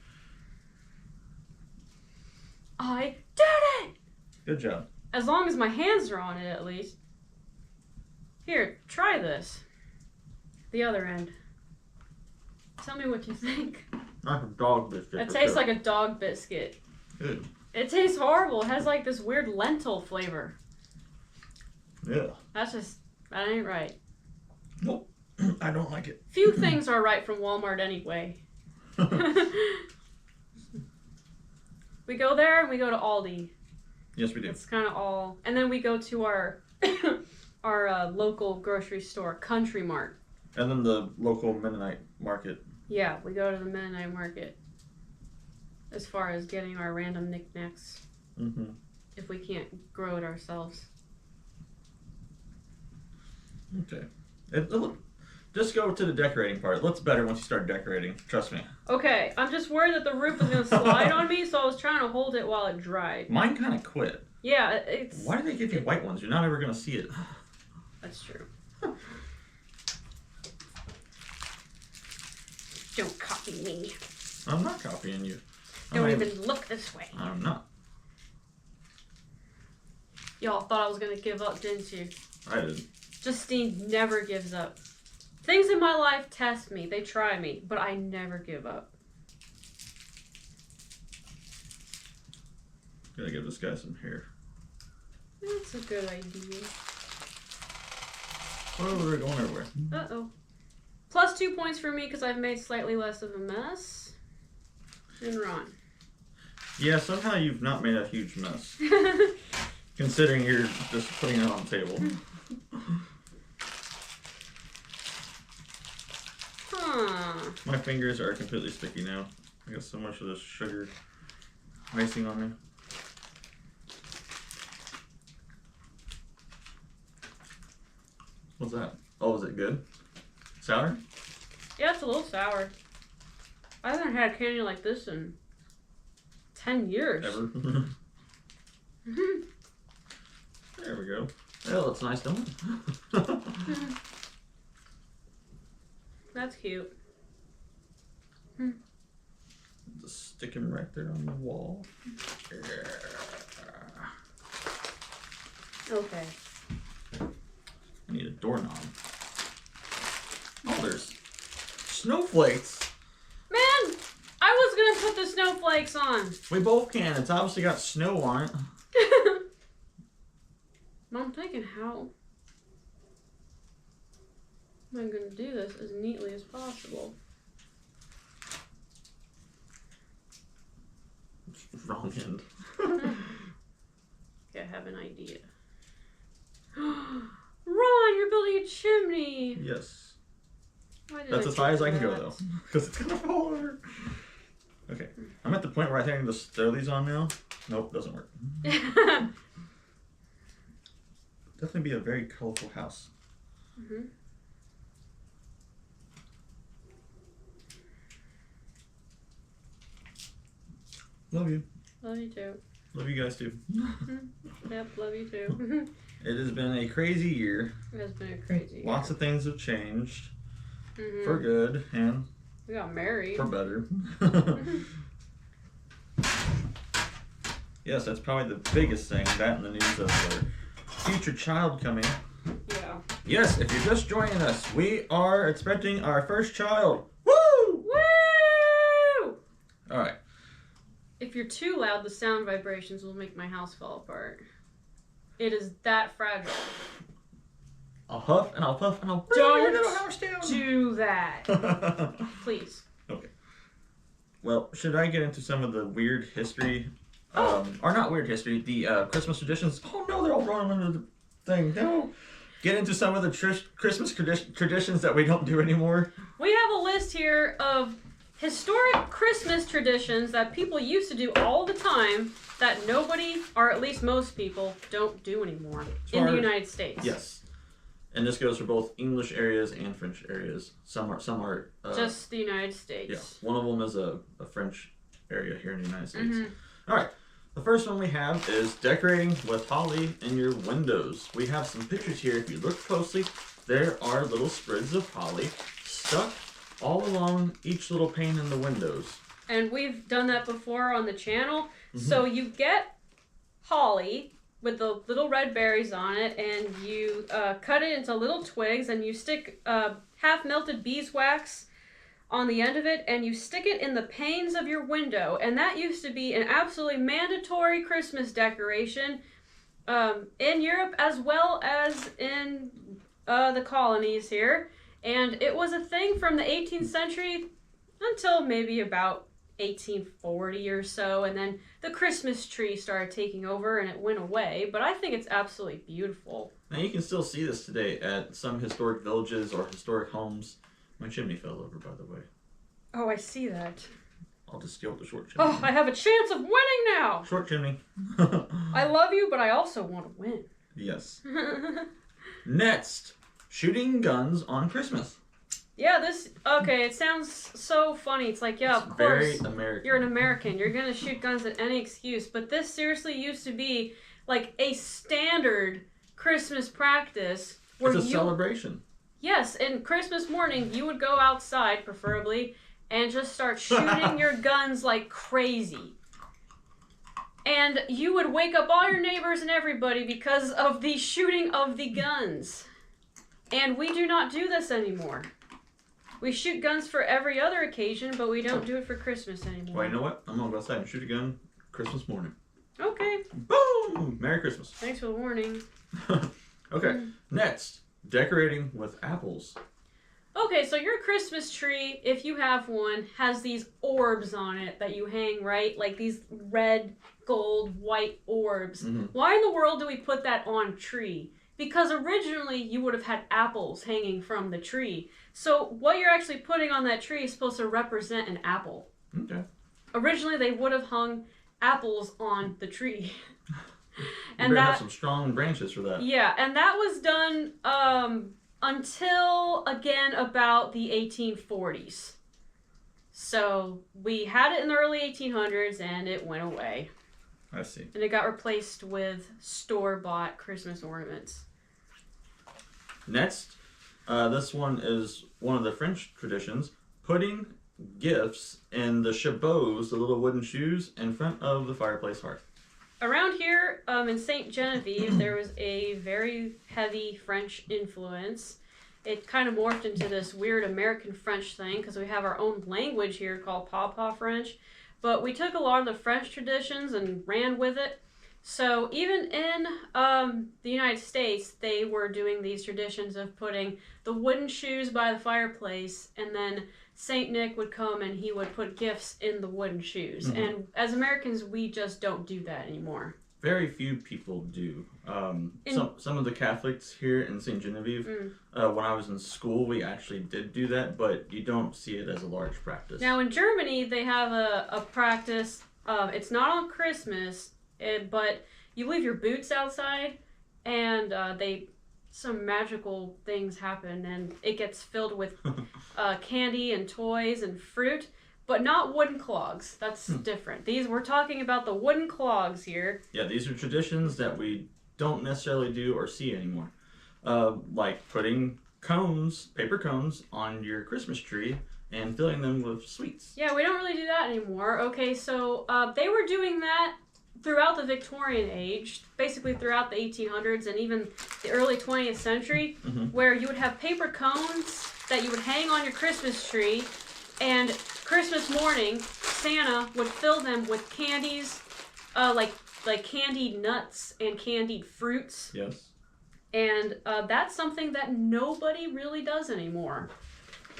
I did it! Good job. As long as my hands are on it, at least. Here, try this. The other end. Tell me what you think. Like a dog biscuit. It tastes like a dog biscuit. Good. It tastes horrible. It has like this weird lentil flavor. Yeah. That ain't right. Nope. I don't like it. Few things are right from Walmart anyway. We go there and we go to Aldi. Yes, we do. It's kind of all. And then we go to our local grocery store, Country Mart. And then the local Mennonite market. Yeah, we go to the Mennonite market. As far as getting our random knickknacks. Mm-hmm. If we can't grow it ourselves. Okay. Just go to the decorating part. It looks better once you start decorating. Trust me. Okay, I'm just worried that the roof is going to slide on me, so I was trying to hold it while it dried. Mine kind of quit. Yeah, it's... Why do they give you white ones? You're not ever going to see it. That's true. Don't copy me. I'm not copying you. Don't even look this way. I'm not. Y'all thought I was going to give up, didn't you? I didn't. Justine never gives up. Things in my life test me. They try me. But I never give up. Gotta give this guy some hair. That's a good idea. Oh, we're going everywhere. Uh-oh. Plus 2 points for me because I've made slightly less of a mess. And Ron. Yeah, somehow you've not made a huge mess. Considering you're just putting it on the table. Huh. My fingers are completely sticky now. I got so much of this sugar icing on me. What's that? Oh, is it good? Sour? Yeah, it's a little sour. I haven't had candy like this in 10 years. Ever? There we go. Oh, it's nice, don't it? That's cute. Just stick him right there on the wall. Okay. I need a doorknob. Oh, there's snowflakes. Man, I was gonna put the snowflakes on. We both can. It's obviously got snow on it. I'm thinking, how am I gonna do this as neatly as possible? Wrong end. Okay, I have an idea. Ron, you're building a chimney. Yes. That's as high as I can go, though. Because it's going to fall over. Okay. I'm at the point where I think I can just throw these on now. Nope, doesn't work. Definitely be a very colorful house. Mm-hmm. Love you. Love you too. Love you guys too. Yep, love you too. It has been a crazy year. It has been a crazy year. Lots of things have changed for good and we got married. for better. Yes, that's probably the biggest thing. That and the news of our future child coming. Yeah. Yes, if you're just joining us, we are expecting our first child. Woo! Woo! All right. If you're too loud, the sound vibrations will make my house fall apart. It is that fragile. I'll huff and I'll puff and I'll bring Don't your little house down. do that. Please. Okay. Well, should I get into some of the weird history? Or not weird history, the Christmas traditions. Oh no, they're all wrong under the thing. No. Get into some of the Christmas traditions that we don't do anymore. We have a list here of historic Christmas traditions that people used to do all the time that nobody, or at least most people, don't do anymore in the United States. Yes. And this goes for both English areas and French areas. Some are just the United States. Yeah. One of them is a French area here in the United States. Mm-hmm. All right. The first one we have is decorating with holly in your windows. We have some pictures here. If you look closely, there are little sprigs of holly stuck all along each little pane in the windows. And we've done that before on the channel. Mm-hmm. So you get holly with the little red berries on it, and you cut it into little twigs, and you stick half melted beeswax on the end of it, and you stick it in the panes of your window. And that used to be an absolutely mandatory Christmas decoration in Europe as well as in the colonies here. And it was a thing from the 18th century until maybe about 1840 or so, and then the Christmas tree started taking over and it went away. But I think it's absolutely beautiful. Now you can still see this today at some historic villages or historic homes. My chimney fell over, by the way. Oh, I see that. I'll just go with the short chimney. Oh, I have a chance of winning now! Short chimney. I love you, but I also want to win. Yes. Next, shooting guns on Christmas. Yeah, okay, it sounds so funny. It's like, yeah, of course, very American. You're an American. You're going to shoot guns at any excuse. But this seriously used to be like a standard Christmas practice. It's a celebration. Yes, and Christmas morning, you would go outside, preferably, and just start shooting your guns like crazy. And you would wake up all your neighbors and everybody because of the shooting of the guns. And we do not do this anymore. We shoot guns for every other occasion, but we don't do it for Christmas anymore. Well, you know what? I'm going to go outside and shoot a gun Christmas morning. Okay. Boom! Merry Christmas. Thanks for the warning. Okay, next, decorating with apples. Okay, so your Christmas tree, if you have one, has these orbs on it that you hang, right? Like these red, gold, white orbs. Mm-hmm. Why in the world do we put that on a tree? Because originally you would have had apples hanging from the tree. So what you're actually putting on that tree is supposed to represent an apple. Okay. Originally they would have hung apples on the tree. And you have some strong branches for that. Yeah, and that was done until, again, about the 1840s. So we had it in the early 1800s and it went away. I see. And it got replaced with store-bought Christmas ornaments. Next, this one is one of the French traditions, putting gifts in the chapeaux, the little wooden shoes, in front of the fireplace hearth. Around here in St. Genevieve, there was a very heavy French influence. It kind of morphed into this weird American French thing because we have our own language here called Pawpaw French. But we took a lot of the French traditions and ran with it. So even in the United States, they were doing these traditions of putting the wooden shoes by the fireplace, and then Saint Nick would come and he would put gifts in the wooden shoes. Mm-hmm. And as Americans, we just don't do that anymore. very few people do. Some of the Catholics here in St. Genevieve, when I was in school, we actually did do that, but you don't see it as a large practice. Now in Germany, they have a practice. It's not on Christmas, but you leave your boots outside, and some magical things happen, and it gets filled with candy and toys and fruit. But not wooden clogs. That's different. We're talking about the wooden clogs here. Yeah, these are traditions that we don't necessarily do or see anymore. Like putting paper cones on your Christmas tree and filling them with sweets. Yeah, we don't really do that anymore. Okay, so they were doing that throughout the Victorian age, basically throughout the 1800s and even the early 20th century, where you would have paper cones that you would hang on your Christmas tree, and Christmas morning, Santa would fill them with candies, like candied nuts and candied fruits. Yes. And that's something that nobody really does anymore.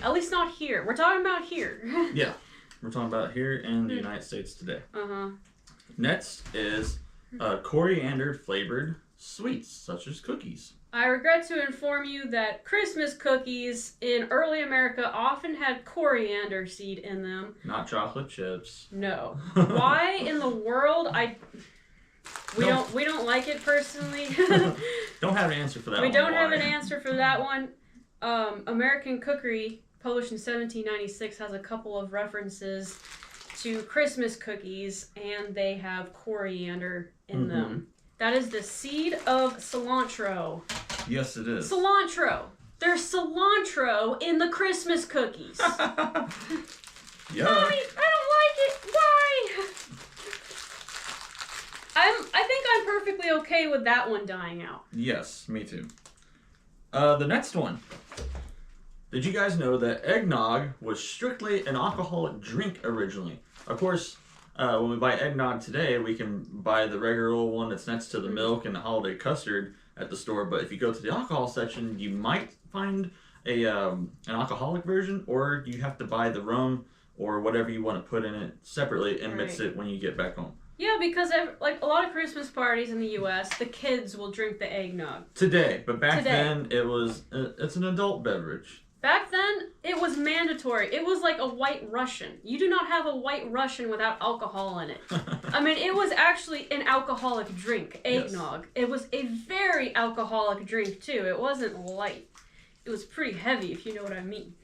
At least not here. We're talking about here. Yeah, we're talking about here in the United States today. Next is coriander flavored sweets, such as cookies. I regret to inform you that Christmas cookies in early America often had coriander seed in them. Not chocolate chips. No. Why in the world? We don't like it personally. Don't have an answer for that. We don't have an answer for that one. American Cookery, published in 1796, has a couple of references to Christmas cookies, and they have coriander in them. That is the seed of cilantro. Yes, it is. Cilantro. There's cilantro in the Christmas cookies. Yeah. Mommy, I don't like it. Why? I think I'm perfectly okay with that one dying out. Yes, me too. The next one. Did you guys know that eggnog was strictly an alcoholic drink originally? Of course, when we buy eggnog today, we can buy the regular old one that's next to the milk and the holiday custard at the store. But if you go to the alcohol section, you might find an alcoholic version, or you have to buy the rum or whatever you want to put in it separately and mix it when you get back home. Yeah, because like a lot of Christmas parties in the U.S., the kids will drink the eggnog. Today, but back then it's an adult beverage. Back then, it was mandatory. It was like a White Russian. You do not have a White Russian without alcohol in it. I mean, it was actually an alcoholic drink, eggnog. Yes. It was a very alcoholic drink, too. It wasn't light. It was pretty heavy, if you know what I mean.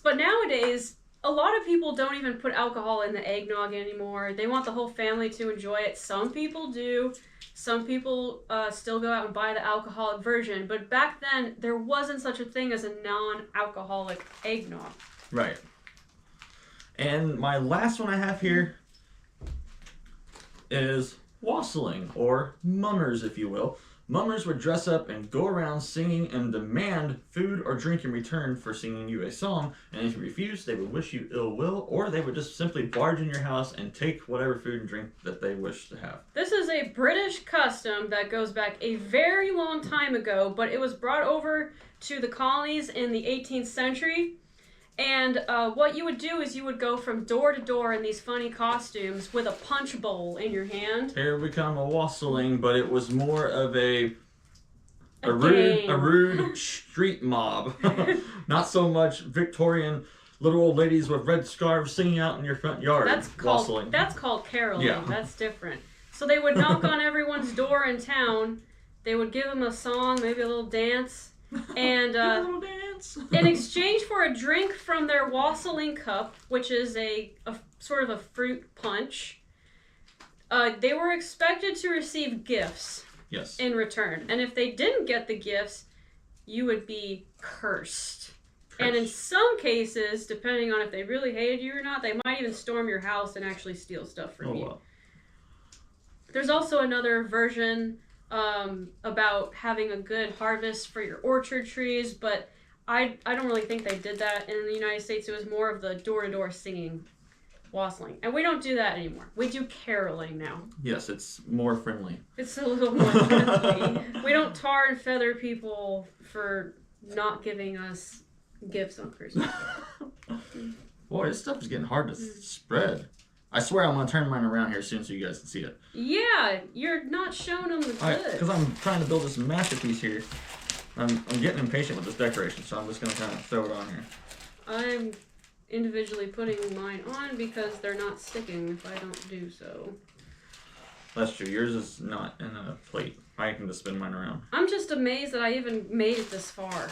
But nowadays, a lot of people don't even put alcohol in the eggnog anymore. They want the whole family to enjoy it. Some people do. Some people still go out and buy the alcoholic version. But back then, there wasn't such a thing as a non-alcoholic eggnog. Right. And my last one I have here is wassailing, or mummers, if you will. Mummers would dress up and go around singing and demand food or drink in return for singing you a song, and if you refused, they would wish you ill will, or they would just simply barge in your house and take whatever food and drink that they wish to have. This is a British custom that goes back a very long time ago, but it was brought over to the colonies in the 18th century. And what you would do is you would go from door to door in these funny costumes with a punch bowl in your hand. Here we come a wassailing, but it was more of a rude street mob. Not so much Victorian little old ladies with red scarves singing out in your front yard. That's called caroling. Yeah. That's different. So they would knock on everyone's door in town. They would give them a song, maybe a little dance. And in exchange for a drink from their wassailing cup, which is a sort of a fruit punch, they were expected to receive gifts in return. And if they didn't get the gifts, you would be cursed. And in some cases, depending on if they really hated you or not, they might even storm your house and actually steal stuff from you. Wow. There's also another version about having a good harvest for your orchard trees, but I don't really think they did that in the United States. It was more of the door-to-door singing, wassailing. And we don't do that anymore. We do caroling now. Yes, it's more friendly. It's a little more friendly. We don't tar and feather people for not giving us gifts on Christmas. Boy, this stuff is getting hard to spread. I swear I'm gonna turn mine around here soon so you guys can see it. Yeah, you're not showing them the good. Because I'm trying to build this masterpiece here. I'm getting impatient with this decoration, so I'm just gonna kind of throw it on here. I'm individually putting mine on because they're not sticking if I don't do so. That's true. Yours is not in a plate. I can just spin mine around. I'm just amazed that I even made it this far.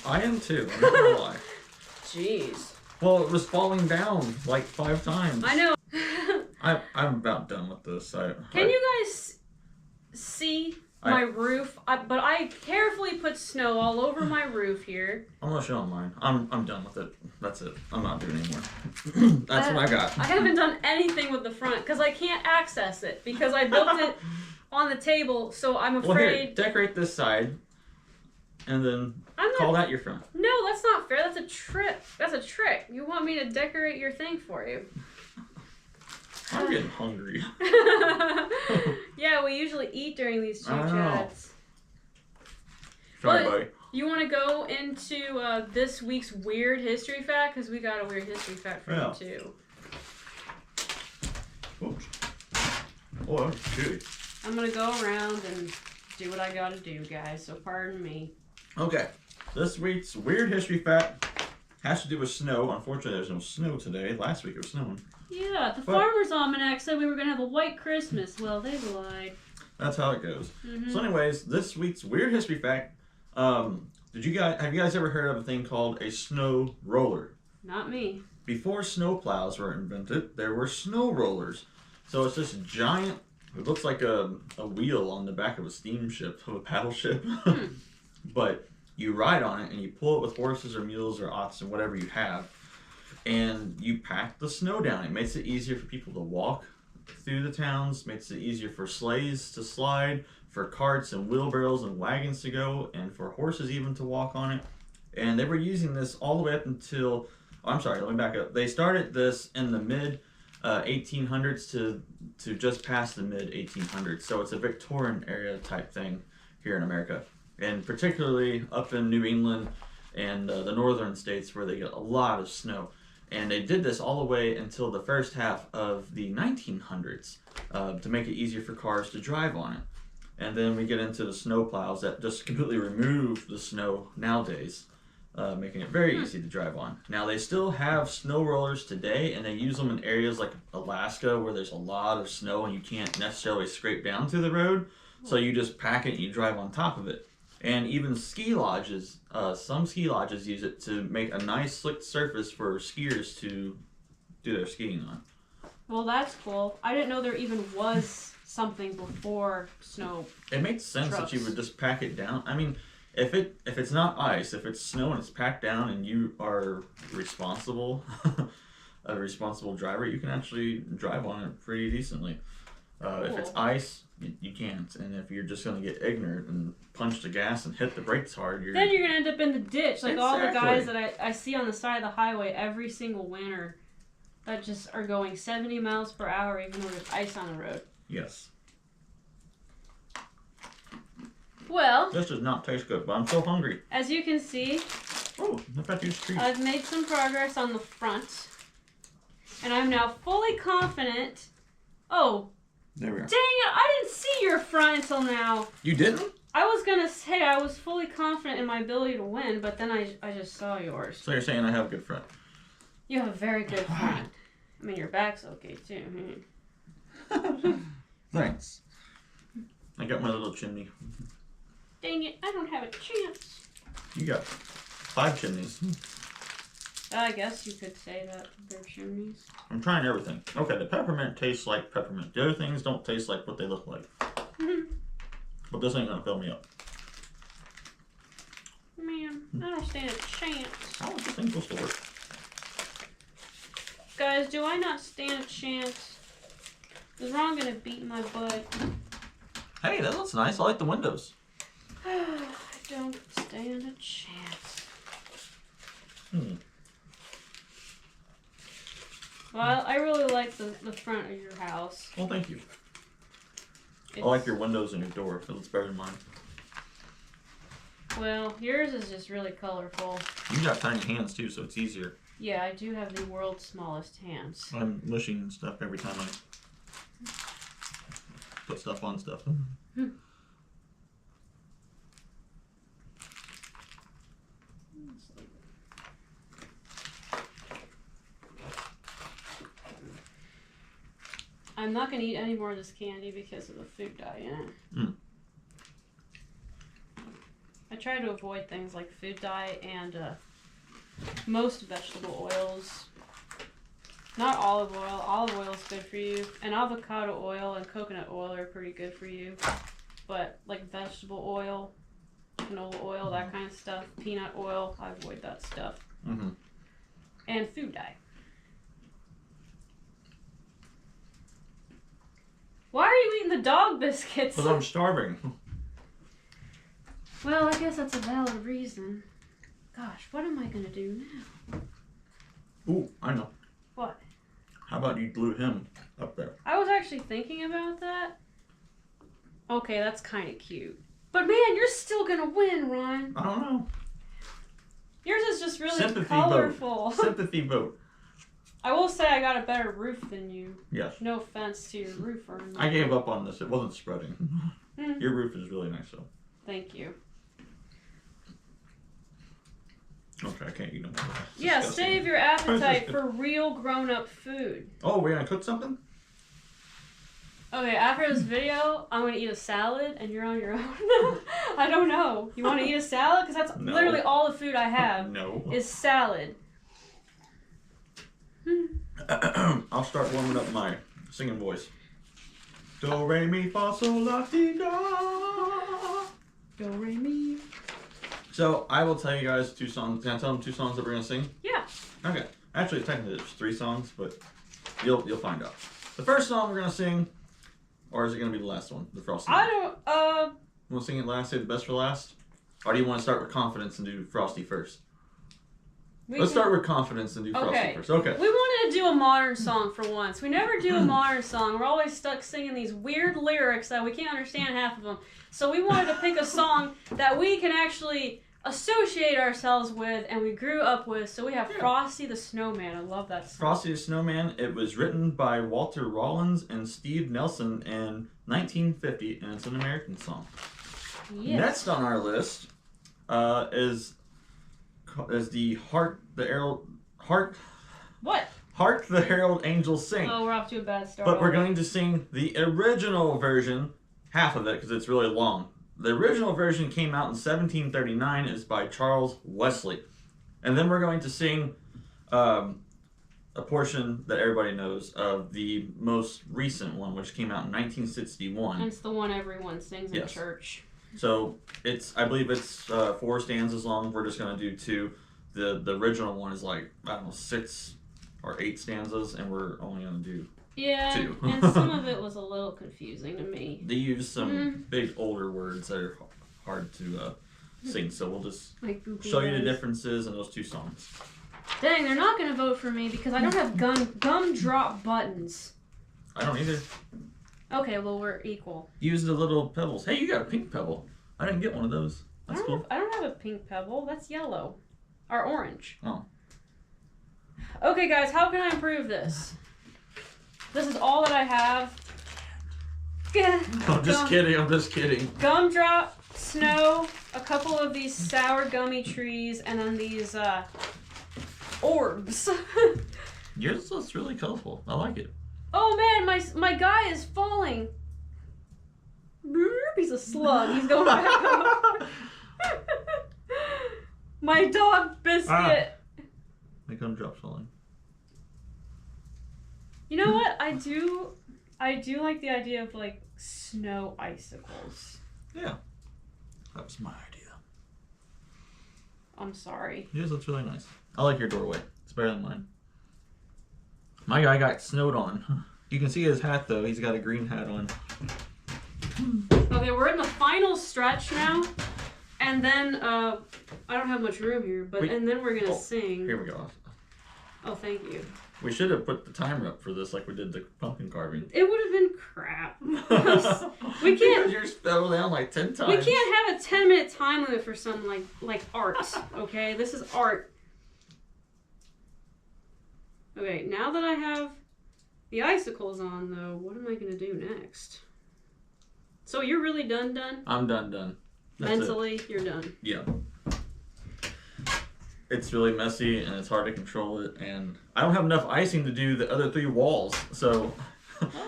I am too. I'm not gonna lie. Jeez. Well, it was falling down like 5 times. I know. I'm about done with this. Can you guys see my roof? But I carefully put snow all over my roof here. I'm gonna show mine. I'm done with it. That's it. I'm not doing anymore. That's what I got. I haven't done anything with the front because I can't access it because I built it on the table. So I'm afraid. Well, here, decorate this side, and then call that your front. No, that's not fair. That's a trick. That's a trick. You want me to decorate your thing for you? I'm getting hungry. Yeah, we usually eat during these chats. Sorry, buddy. You want to go into this week's weird history fact? Because we got a weird history fact for you, too. Oops. Oh, that's good. I'm going to go around and do what I got to do, guys, so pardon me. Okay. This week's weird history fact has to do with snow. Unfortunately, there's no snow today. Last week it was snowing. Yeah, the Farmer's Almanac said we were going to have a white Christmas. Well, they lied. That's how it goes. So anyways, this week's weird history fact, have you guys ever heard of a thing called a snow roller? Not me. Before snow plows were invented, there were snow rollers. So it's this giant, it looks like a wheel on the back of a steamship, of a paddle ship. But you ride on it and you pull it with horses or mules or oxen, whatever you have. And you pack the snow down. It makes it easier for people to walk through the towns, makes it easier for sleighs to slide, for carts and wheelbarrows and wagons to go, and for horses even to walk on it. And they were using this all the way up until, let me back up. They started this in the mid 1800s to just past the mid 1800s. So it's a Victorian era type thing here in America. And particularly up in New England and the northern states where they get a lot of snow. And they did this all the way until the first half of the 1900s to make it easier for cars to drive on it. And then we get into the snow plows that just completely remove the snow nowadays, making it very easy to drive on. Now, they still have snow rollers today, and they use them in areas like Alaska where there's a lot of snow and you can't necessarily scrape down to the road. So you just pack it and you drive on top of it. And even ski lodges, some ski lodges use it to make a nice slick surface for skiers to do their skiing on. Well, that's cool. I didn't know there even was something before snow. It makes sense that you would just pack it down. I mean, if it's not ice, if it's snow and it's packed down and you are responsible, a responsible driver, you can actually drive on it pretty decently. Cool. If it's ice, you can't. And if you're just going to get ignorant and punch the gas and hit the brakes hard, then you're going to end up in the ditch. Like all the guys that I see on the side of the highway every single winter that just are going 70 miles per hour even though there's ice on the road. Yes. Well, this does not taste good, but I'm so hungry. As you can see, I've made some progress on the front. And I'm now fully confident. Oh, there we are. Dang it, I didn't see your front until now. You didn't? I was going to say I was fully confident in my ability to win, but then I just saw yours. So you're saying I have a good front? You have a very good front. I mean, your back's okay, too. Thanks. I got my little chimney. Dang it, I don't have a chance. You got 5 chimneys. I guess you could say that they're chimneys. I'm trying everything. Okay, the peppermint tastes like peppermint. The other things don't taste like what they look like. But this ain't gonna fill me up. Man, I don't stand a chance. How is this thing supposed to work? Guys, do I not stand a chance? Is Ron gonna beat my butt? Hey, that looks nice. I like the windows. I don't stand a chance. Well, I really like the front of your house. Well, thank you. I like your windows and your door. It looks better than mine. Well, yours is just really colorful. You got tiny hands, too, so it's easier. Yeah, I do have the world's smallest hands. I'm mushing stuff every time I put stuff on stuff. I'm not going to eat any more of this candy because of the food dye in it. Mm. I try to avoid things like food dye and most vegetable oils. Not olive oil. Olive oil is good for you. And avocado oil and coconut oil are pretty good for you. But like vegetable oil, canola oil, that kind of stuff, peanut oil, I avoid that stuff. Mm-hmm. And food dye. Why are you eating the dog biscuits? Because I'm starving. Well, I guess that's a valid reason. Gosh, what am I gonna do now? Ooh, I know. What? How about you glue him up there? I was actually thinking about that. Okay, that's kind of cute. But man, you're still gonna win, Ron. I don't know. Yours is just really Sympathy colorful. vote. Sympathy vote. I will say I got a better roof than you. Yes. No offense to your roofer. I gave up on this. It wasn't spreading. Your roof is really nice, though. Thank you. Okay, I can't eat them. Yeah, save your appetite for real grown-up food. Oh, we're gonna cook something? Okay, after this video, I'm gonna eat a salad, and you're on your own. I don't know. You want to eat a salad? Because that's literally all the food I have. No. Is salad. I'll start warming up my singing voice. Do, re, mi, fa, sol, la, ti, do. Do, re, mi. So, I will tell you guys 2 songs. Can I tell them 2 songs that we're going to sing? Yeah. Okay. Actually, technically, there's 3 songs, but you'll find out. The first song we're going to sing, or is it going to be the last one? The Frosty? I don't, You want to sing it last, say the best for last? Or do you want to start with confidence and do Frosty first? Let's start with confidence and do Frosty first. Okay. We wanted to do a modern song for once. We never do a modern song. We're always stuck singing these weird lyrics that we can't understand half of them. So we wanted to pick a song that we can actually associate ourselves with and we grew up with. So we have Frosty the Snowman. I love that song. Frosty the Snowman. It was written by Walter Rollins and Steve Nelson in 1950, and it's an American song. Yes. Next on our list is the Hark the Herald Angels Sing. Oh, we're off to a bad start. But we're going to sing the original version, half of it, because it's really long. The original version came out in 1739. It's by Charles Wesley. And then we're going to sing a portion that everybody knows of the most recent one, which came out in 1961. And it's the one everyone sings in church. So I believe it's 4 stanzas long. We're just going to do 2. The original one is like, I don't know, 6 or 8 stanzas, and we're only going to do 2. And some of it was a little confusing to me. They use some big older words that are hard to sing, so we'll just show you the differences in those 2 songs. Dang, they're not going to vote for me because I don't have gumdrop buttons. I don't either. Okay, well, we're equal. Use the little pebbles. Hey, you got a pink pebble. I didn't get one of those. That's cool. I don't have a pink pebble. That's yellow. Or orange. Oh. Okay, guys, how can I improve this? This is all that I have. I'm just kidding. Gumdrop, snow, a couple of these sour gummy trees, and then these orbs. Yours looks really colorful. I like it. Oh man, my guy is falling. He's a slug. He's going back up. My dog Biscuit. My gumdrop's falling. You know what? I do like the idea of like snow icicles. Yeah. That was my idea. I'm sorry. Yours looks really nice. I like your doorway. It's better than mine. My guy got snowed on. You can see his hat though. He's got a green hat on. Okay, we're in the final stretch now. And then, I don't have much room here, and then we're gonna sing. Here we go. Oh, thank you. We should have put the timer up for this like we did the pumpkin carving. It would have been crap. We can't. Yours fell down like 10 times. We can't have a 10-minute time limit for something like art. Okay, this is art. Okay, now that I have the icicles on, though, what am I going to do next? So you're really done? I'm done. That's Mentally, you're done. Yeah. It's really messy and it's hard to control it, and I don't have enough icing to do the other 3 walls, so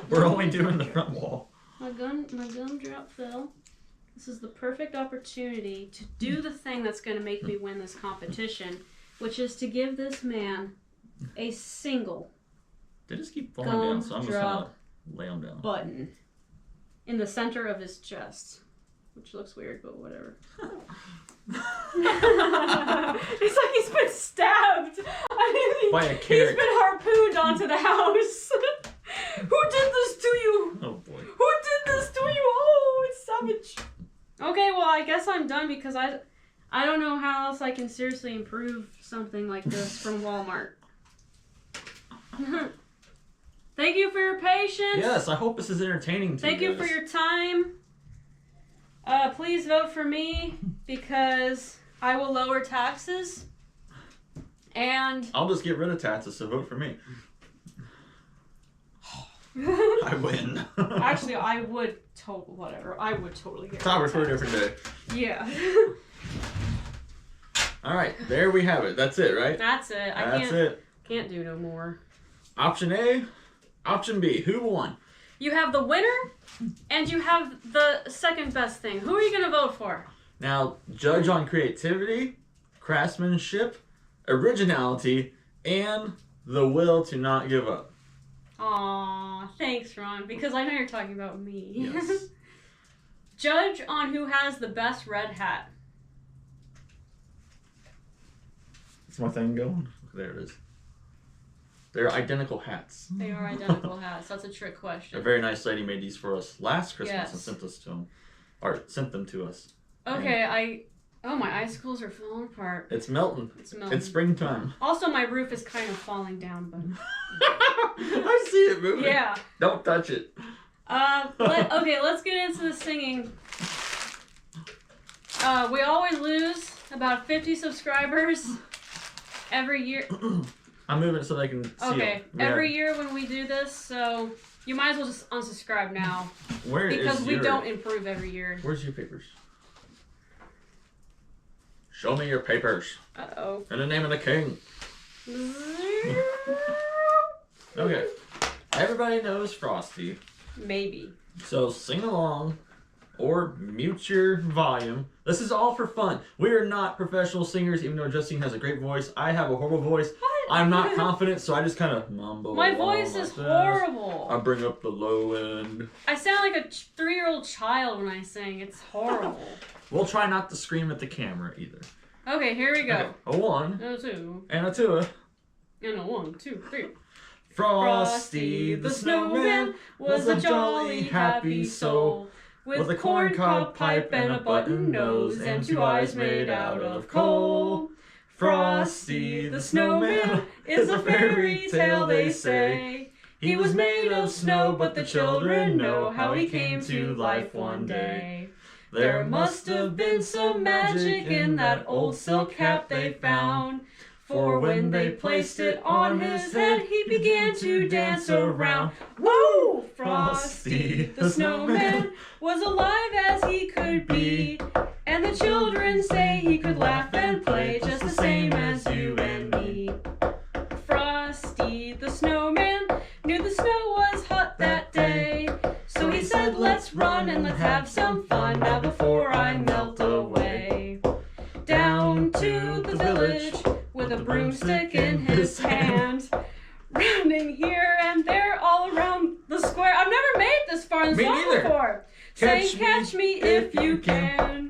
we're only doing the front wall. My gumdrop fell. This is the perfect opportunity to do the thing that's going to make me win this competition, which is to give this man a single They just keep falling down, so I'm just gonna lay them down. button in the center of his chest, which looks weird, but whatever. It's like he's been stabbed. By a carrot. He's been harpooned onto the house. Who did this to you? Oh boy. Who did this to you? Oh, it's savage. Okay, well, I guess I'm done because I don't know how else I can seriously improve something like this from Walmart. Thank you for your patience. Yes, I hope this is entertaining to Thank you for your time. Please vote for me because I will lower taxes. And I'll just get rid of taxes, so vote for me. I win. actually, I would I would totally get Topic for a different day. Yeah. Alright, there we have it. That's it, right? That's it. That's it. Can't do no more. Option A, option B. Who won? You have the winner, and you have the second best thing. Who are you gonna vote for? Now, judge on creativity, craftsmanship, originality, and the will to not give up. Aw, thanks, Ron, because I know you're talking about me. Yes. Judge on who has the best red hat. Is my thing going? There it is. They're identical hats. They are identical hats. That's a trick A question. very nice lady made these for us last Christmas Yes. and sent them to us. Okay, my icicles are falling apart. It's melting. It's melting. It's springtime. Also, my roof is kind of falling down, but... I see it moving. Yeah. Don't touch it. Let's get into the singing. We always lose about 50 subscribers every year. I'm moving it so they can see Okay, it. every year when we do this, so you might as well just unsubscribe now. Where because is we your... don't improve every year. Where's your papers? Show me your papers. Uh-oh. In the name of the king. Okay. Everybody knows Frosty. Maybe. So sing along or mute your volume. This is all for fun. We are not professional singers, even though Justine has a great voice. I have a horrible voice. What? I'm not confident, so I just kind of mumble. My along voice like is this. horrible. I bring up the low end. I sound like a 3-year-old child when I sing. It's horrible. We'll try not to scream at the camera either. Okay, here we go. Okay. A 1. A 2. And a 2. And a 1, 2, 3. Frosty the snowman was a jolly happy soul with a corncob pipe and a button nose and 2 eyes made out of coal. Frosty the snowman is a fairy tale, they say. He was made of snow, but the children know how he came to life one day. There must have been some magic in that old silk hat they found, for when they placed it on his head, he began to dance around. Woo! Frosty the snowman was alive as he could be, and the children say he could laugh and play just the same as you and me. Frosty the snowman knew the snow was hot that day, so he said, let's run and let's have some fun now before I melt away. Down to the village with a broomstick in his hand, running here and there all around the square. I've never made this far in the song before. Saying, catch me if you can.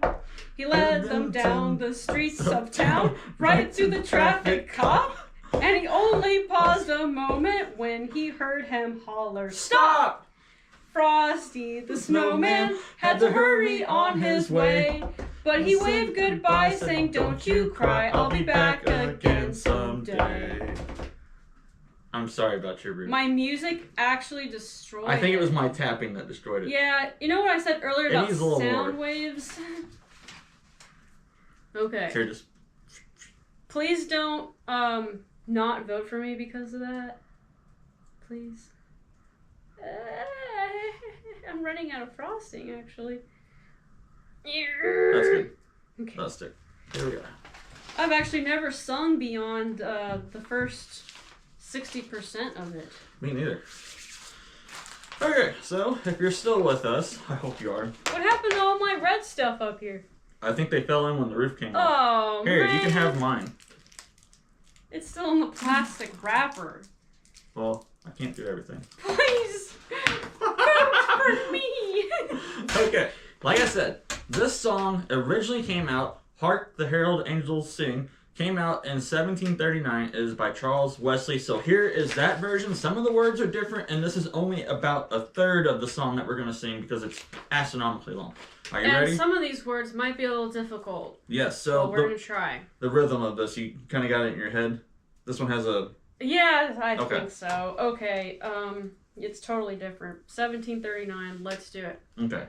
He led them down the streets of town, right to the traffic cop, and he only paused a moment when he heard him holler, stop! Frosty the snowman had to hurry on his way, but he waved goodbye saying, don't you cry, I'll be back again someday. I'm sorry about your room. My music actually destroyed I think it was my tapping that destroyed it. Yeah, you know what I said earlier about sound more. waves? Okay. Here, just... Please don't not vote for me because of that? Please. I'm running out of frosting, actually. That's good. Okay. That's stick. Here we go. I've actually never sung beyond the first 60% of it. Me neither. Okay, so if you're still with us, I hope you are. What happened to all my red stuff up here? I think they fell in when the roof came off. Oh, Here, man. you can have mine. It's still in the plastic wrapper. Well, I can't do everything. Please! Vote for me! Okay, like I said, this song originally came out, Hark the Herald Angels Sing, came out in 1739. It is by Charles Wesley. So here is that version. Some of the words are different, and this is only about a third of the song that we're going to sing because it's astronomically long. Are you ready? And some of these words might be a little difficult. Yes, so but we're going to try. The rhythm of this, you kind of got it in your head? This one has a... Yeah, I think so. Okay, it's totally different. 1739, let's do it. Okay.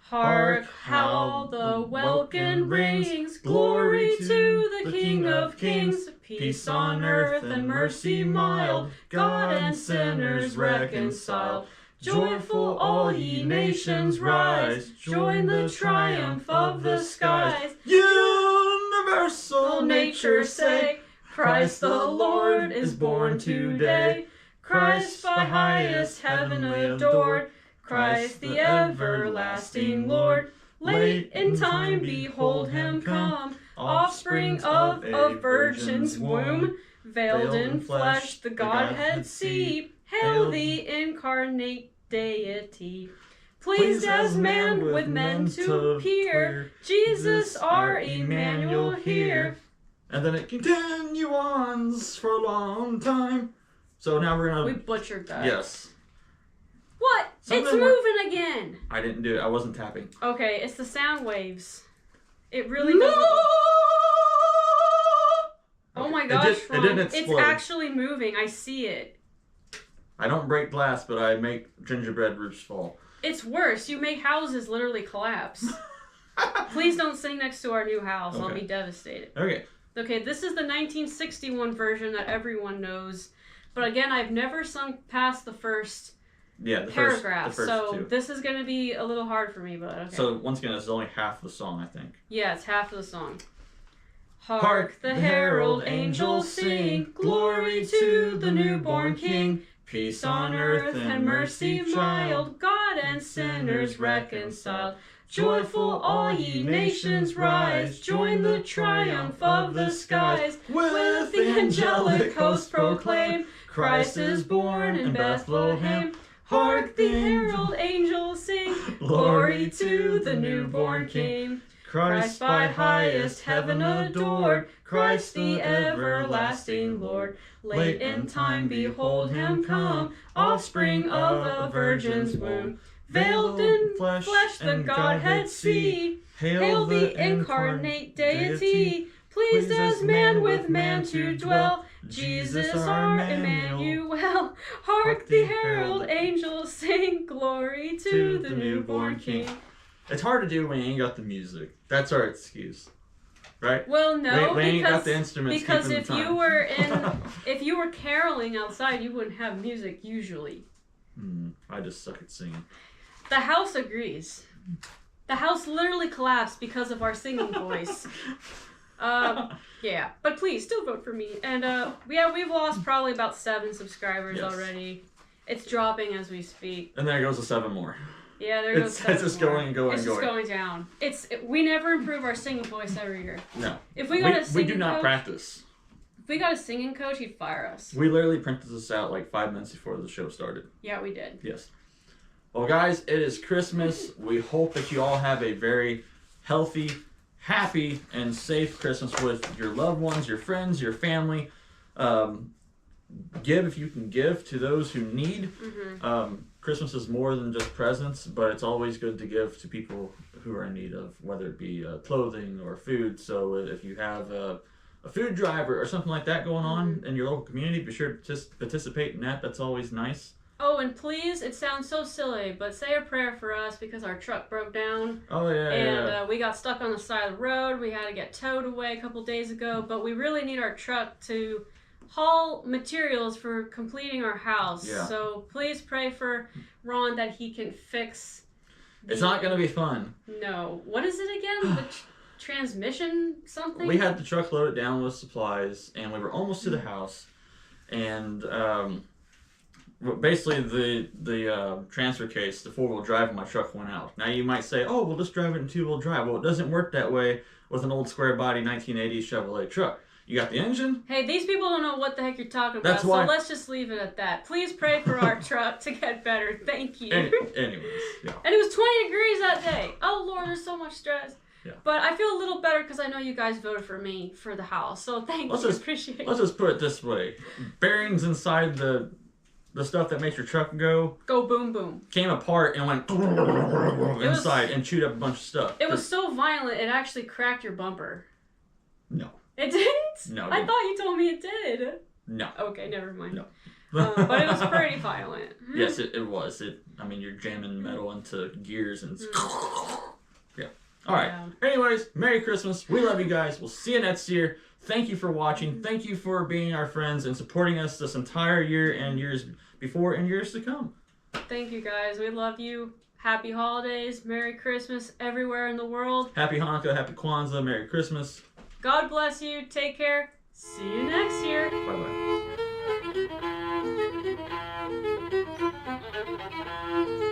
Hark how the welkin rings, glory to the King of Kings, peace on earth and mercy mild, God and sinners reconciled. Joyful all ye nations rise, join the triumph of the skies. Universal nature say, Christ the Lord is born today. Christ by highest heaven adored, Christ the everlasting Lord. Late in time behold him come, offspring of a virgin's womb. Veiled in flesh the Godhead see, hail the incarnate deity. Pleased as man with men to appear, Jesus our Emmanuel here. And then it continues for a long time. So now we're gonna... We butchered that. Yes. What? It's moving again. I didn't do it. I wasn't tapping. Okay, it's the sound waves. It really doesn't... Oh my gosh, it didn't explode. It's actually moving. I see it. I don't break glass, but I make gingerbread roofs fall. It's worse. You make houses literally collapse. Please don't sing next to our new house. Okay. I'll be devastated. Okay. Okay, this is the 1961 version that everyone knows. But again, I've never sung past the first paragraph. So two. this is going to be a little hard for me, but okay. So once again, this is only half the song, I think. Yeah, it's half of the song. Hark the herald angels sing, glory to the newborn King. Peace on earth and mercy mild, God and sinners reconciled. Joyful all ye nations rise, join the triumph of the skies. With the angelic host proclaim, Christ is born in Bethlehem. Hark the herald angels sing, glory to the newborn King. Christ by highest heaven adored, Christ the everlasting Lord. Late in time behold him come, offspring of a virgin's womb. Veiled in flesh the Godhead see, hail the incarnate deity. Pleased as man with man to dwell, Jesus our Emmanuel. Hark the herald angels sing, glory to the newborn King. It's hard to do when you ain't got the music. That's our excuse, right? Well, no, we ain't got the instruments because keeping if the time. if you were caroling outside, you wouldn't have music usually. I just suck at singing. The house agrees. The house literally collapsed because of our singing voice. Yeah, but please still vote for me. And we've lost probably about 7 subscribers already. It's dropping as we speak. And there goes the 7 more. Yeah, there goes 7 It's just more. going and going It's and just going. going down. We never improve our singing voice every year. No. If we got a singing we do not coach, practice. If we got a singing coach, he'd fire us. We literally printed this out like 5 minutes before the show started. Yeah, we did. Yes. Well, guys, it is Christmas. We hope that you all have a very healthy, happy, and safe Christmas with your loved ones, your friends, your family. Give if you can give to those who need. Christmas is more than just presents, but it's always good to give to people who are in need of, whether it be clothing or food. So if you have a food drive or something like that going on in your local community, be sure to participate in that. That's always nice. Oh, and please, it sounds so silly, but say a prayer for us because our truck broke down. Oh, yeah, And we got stuck on the side of the road. We had to get towed away a couple days ago, but we really need our truck to haul materials for completing our house. Yeah. So please pray for Ron that he can fix. It's not going to be fun. No. What is it again? The transmission something? We had the truck loaded down with supplies, and we were almost to the house. And basically the transfer case, the 4-wheel drive of my truck went out. Now you might say, oh, we'll just drive it in 2-wheel drive. Well, it doesn't work that way with an old square body 1980s Chevrolet truck. You got the engine. Hey, these people don't know what the heck you're talking That's about, why... so let's just leave it at that. Please pray for our truck to get better. Thank you. Anyways, yeah. And it was 20 degrees that day. Oh, Lord, there's so much stress. Yeah. But I feel a little better because I know you guys voted for me for the house. So thank you. Appreciate it. Let's just put it this way. Bearings inside the stuff that makes your truck go boom boom came apart and went inside and chewed up a bunch of stuff. It was so violent it actually cracked your bumper. No. It didn't? No. I thought you told me it did. No. Okay, never mind. No. But it was pretty violent. Yes, it was. I mean, you're jamming metal into gears and... Yeah. All right. Yeah. Anyways, Merry Christmas. We love you guys. We'll see you next year. Thank you for watching. Thank you for being our friends and supporting us this entire year and years before and years to come. Thank you, guys. We love you. Happy holidays. Merry Christmas everywhere in the world. Happy Hanukkah. Happy Kwanzaa. Merry Christmas. God bless you. Take care. See you next year. Bye-bye.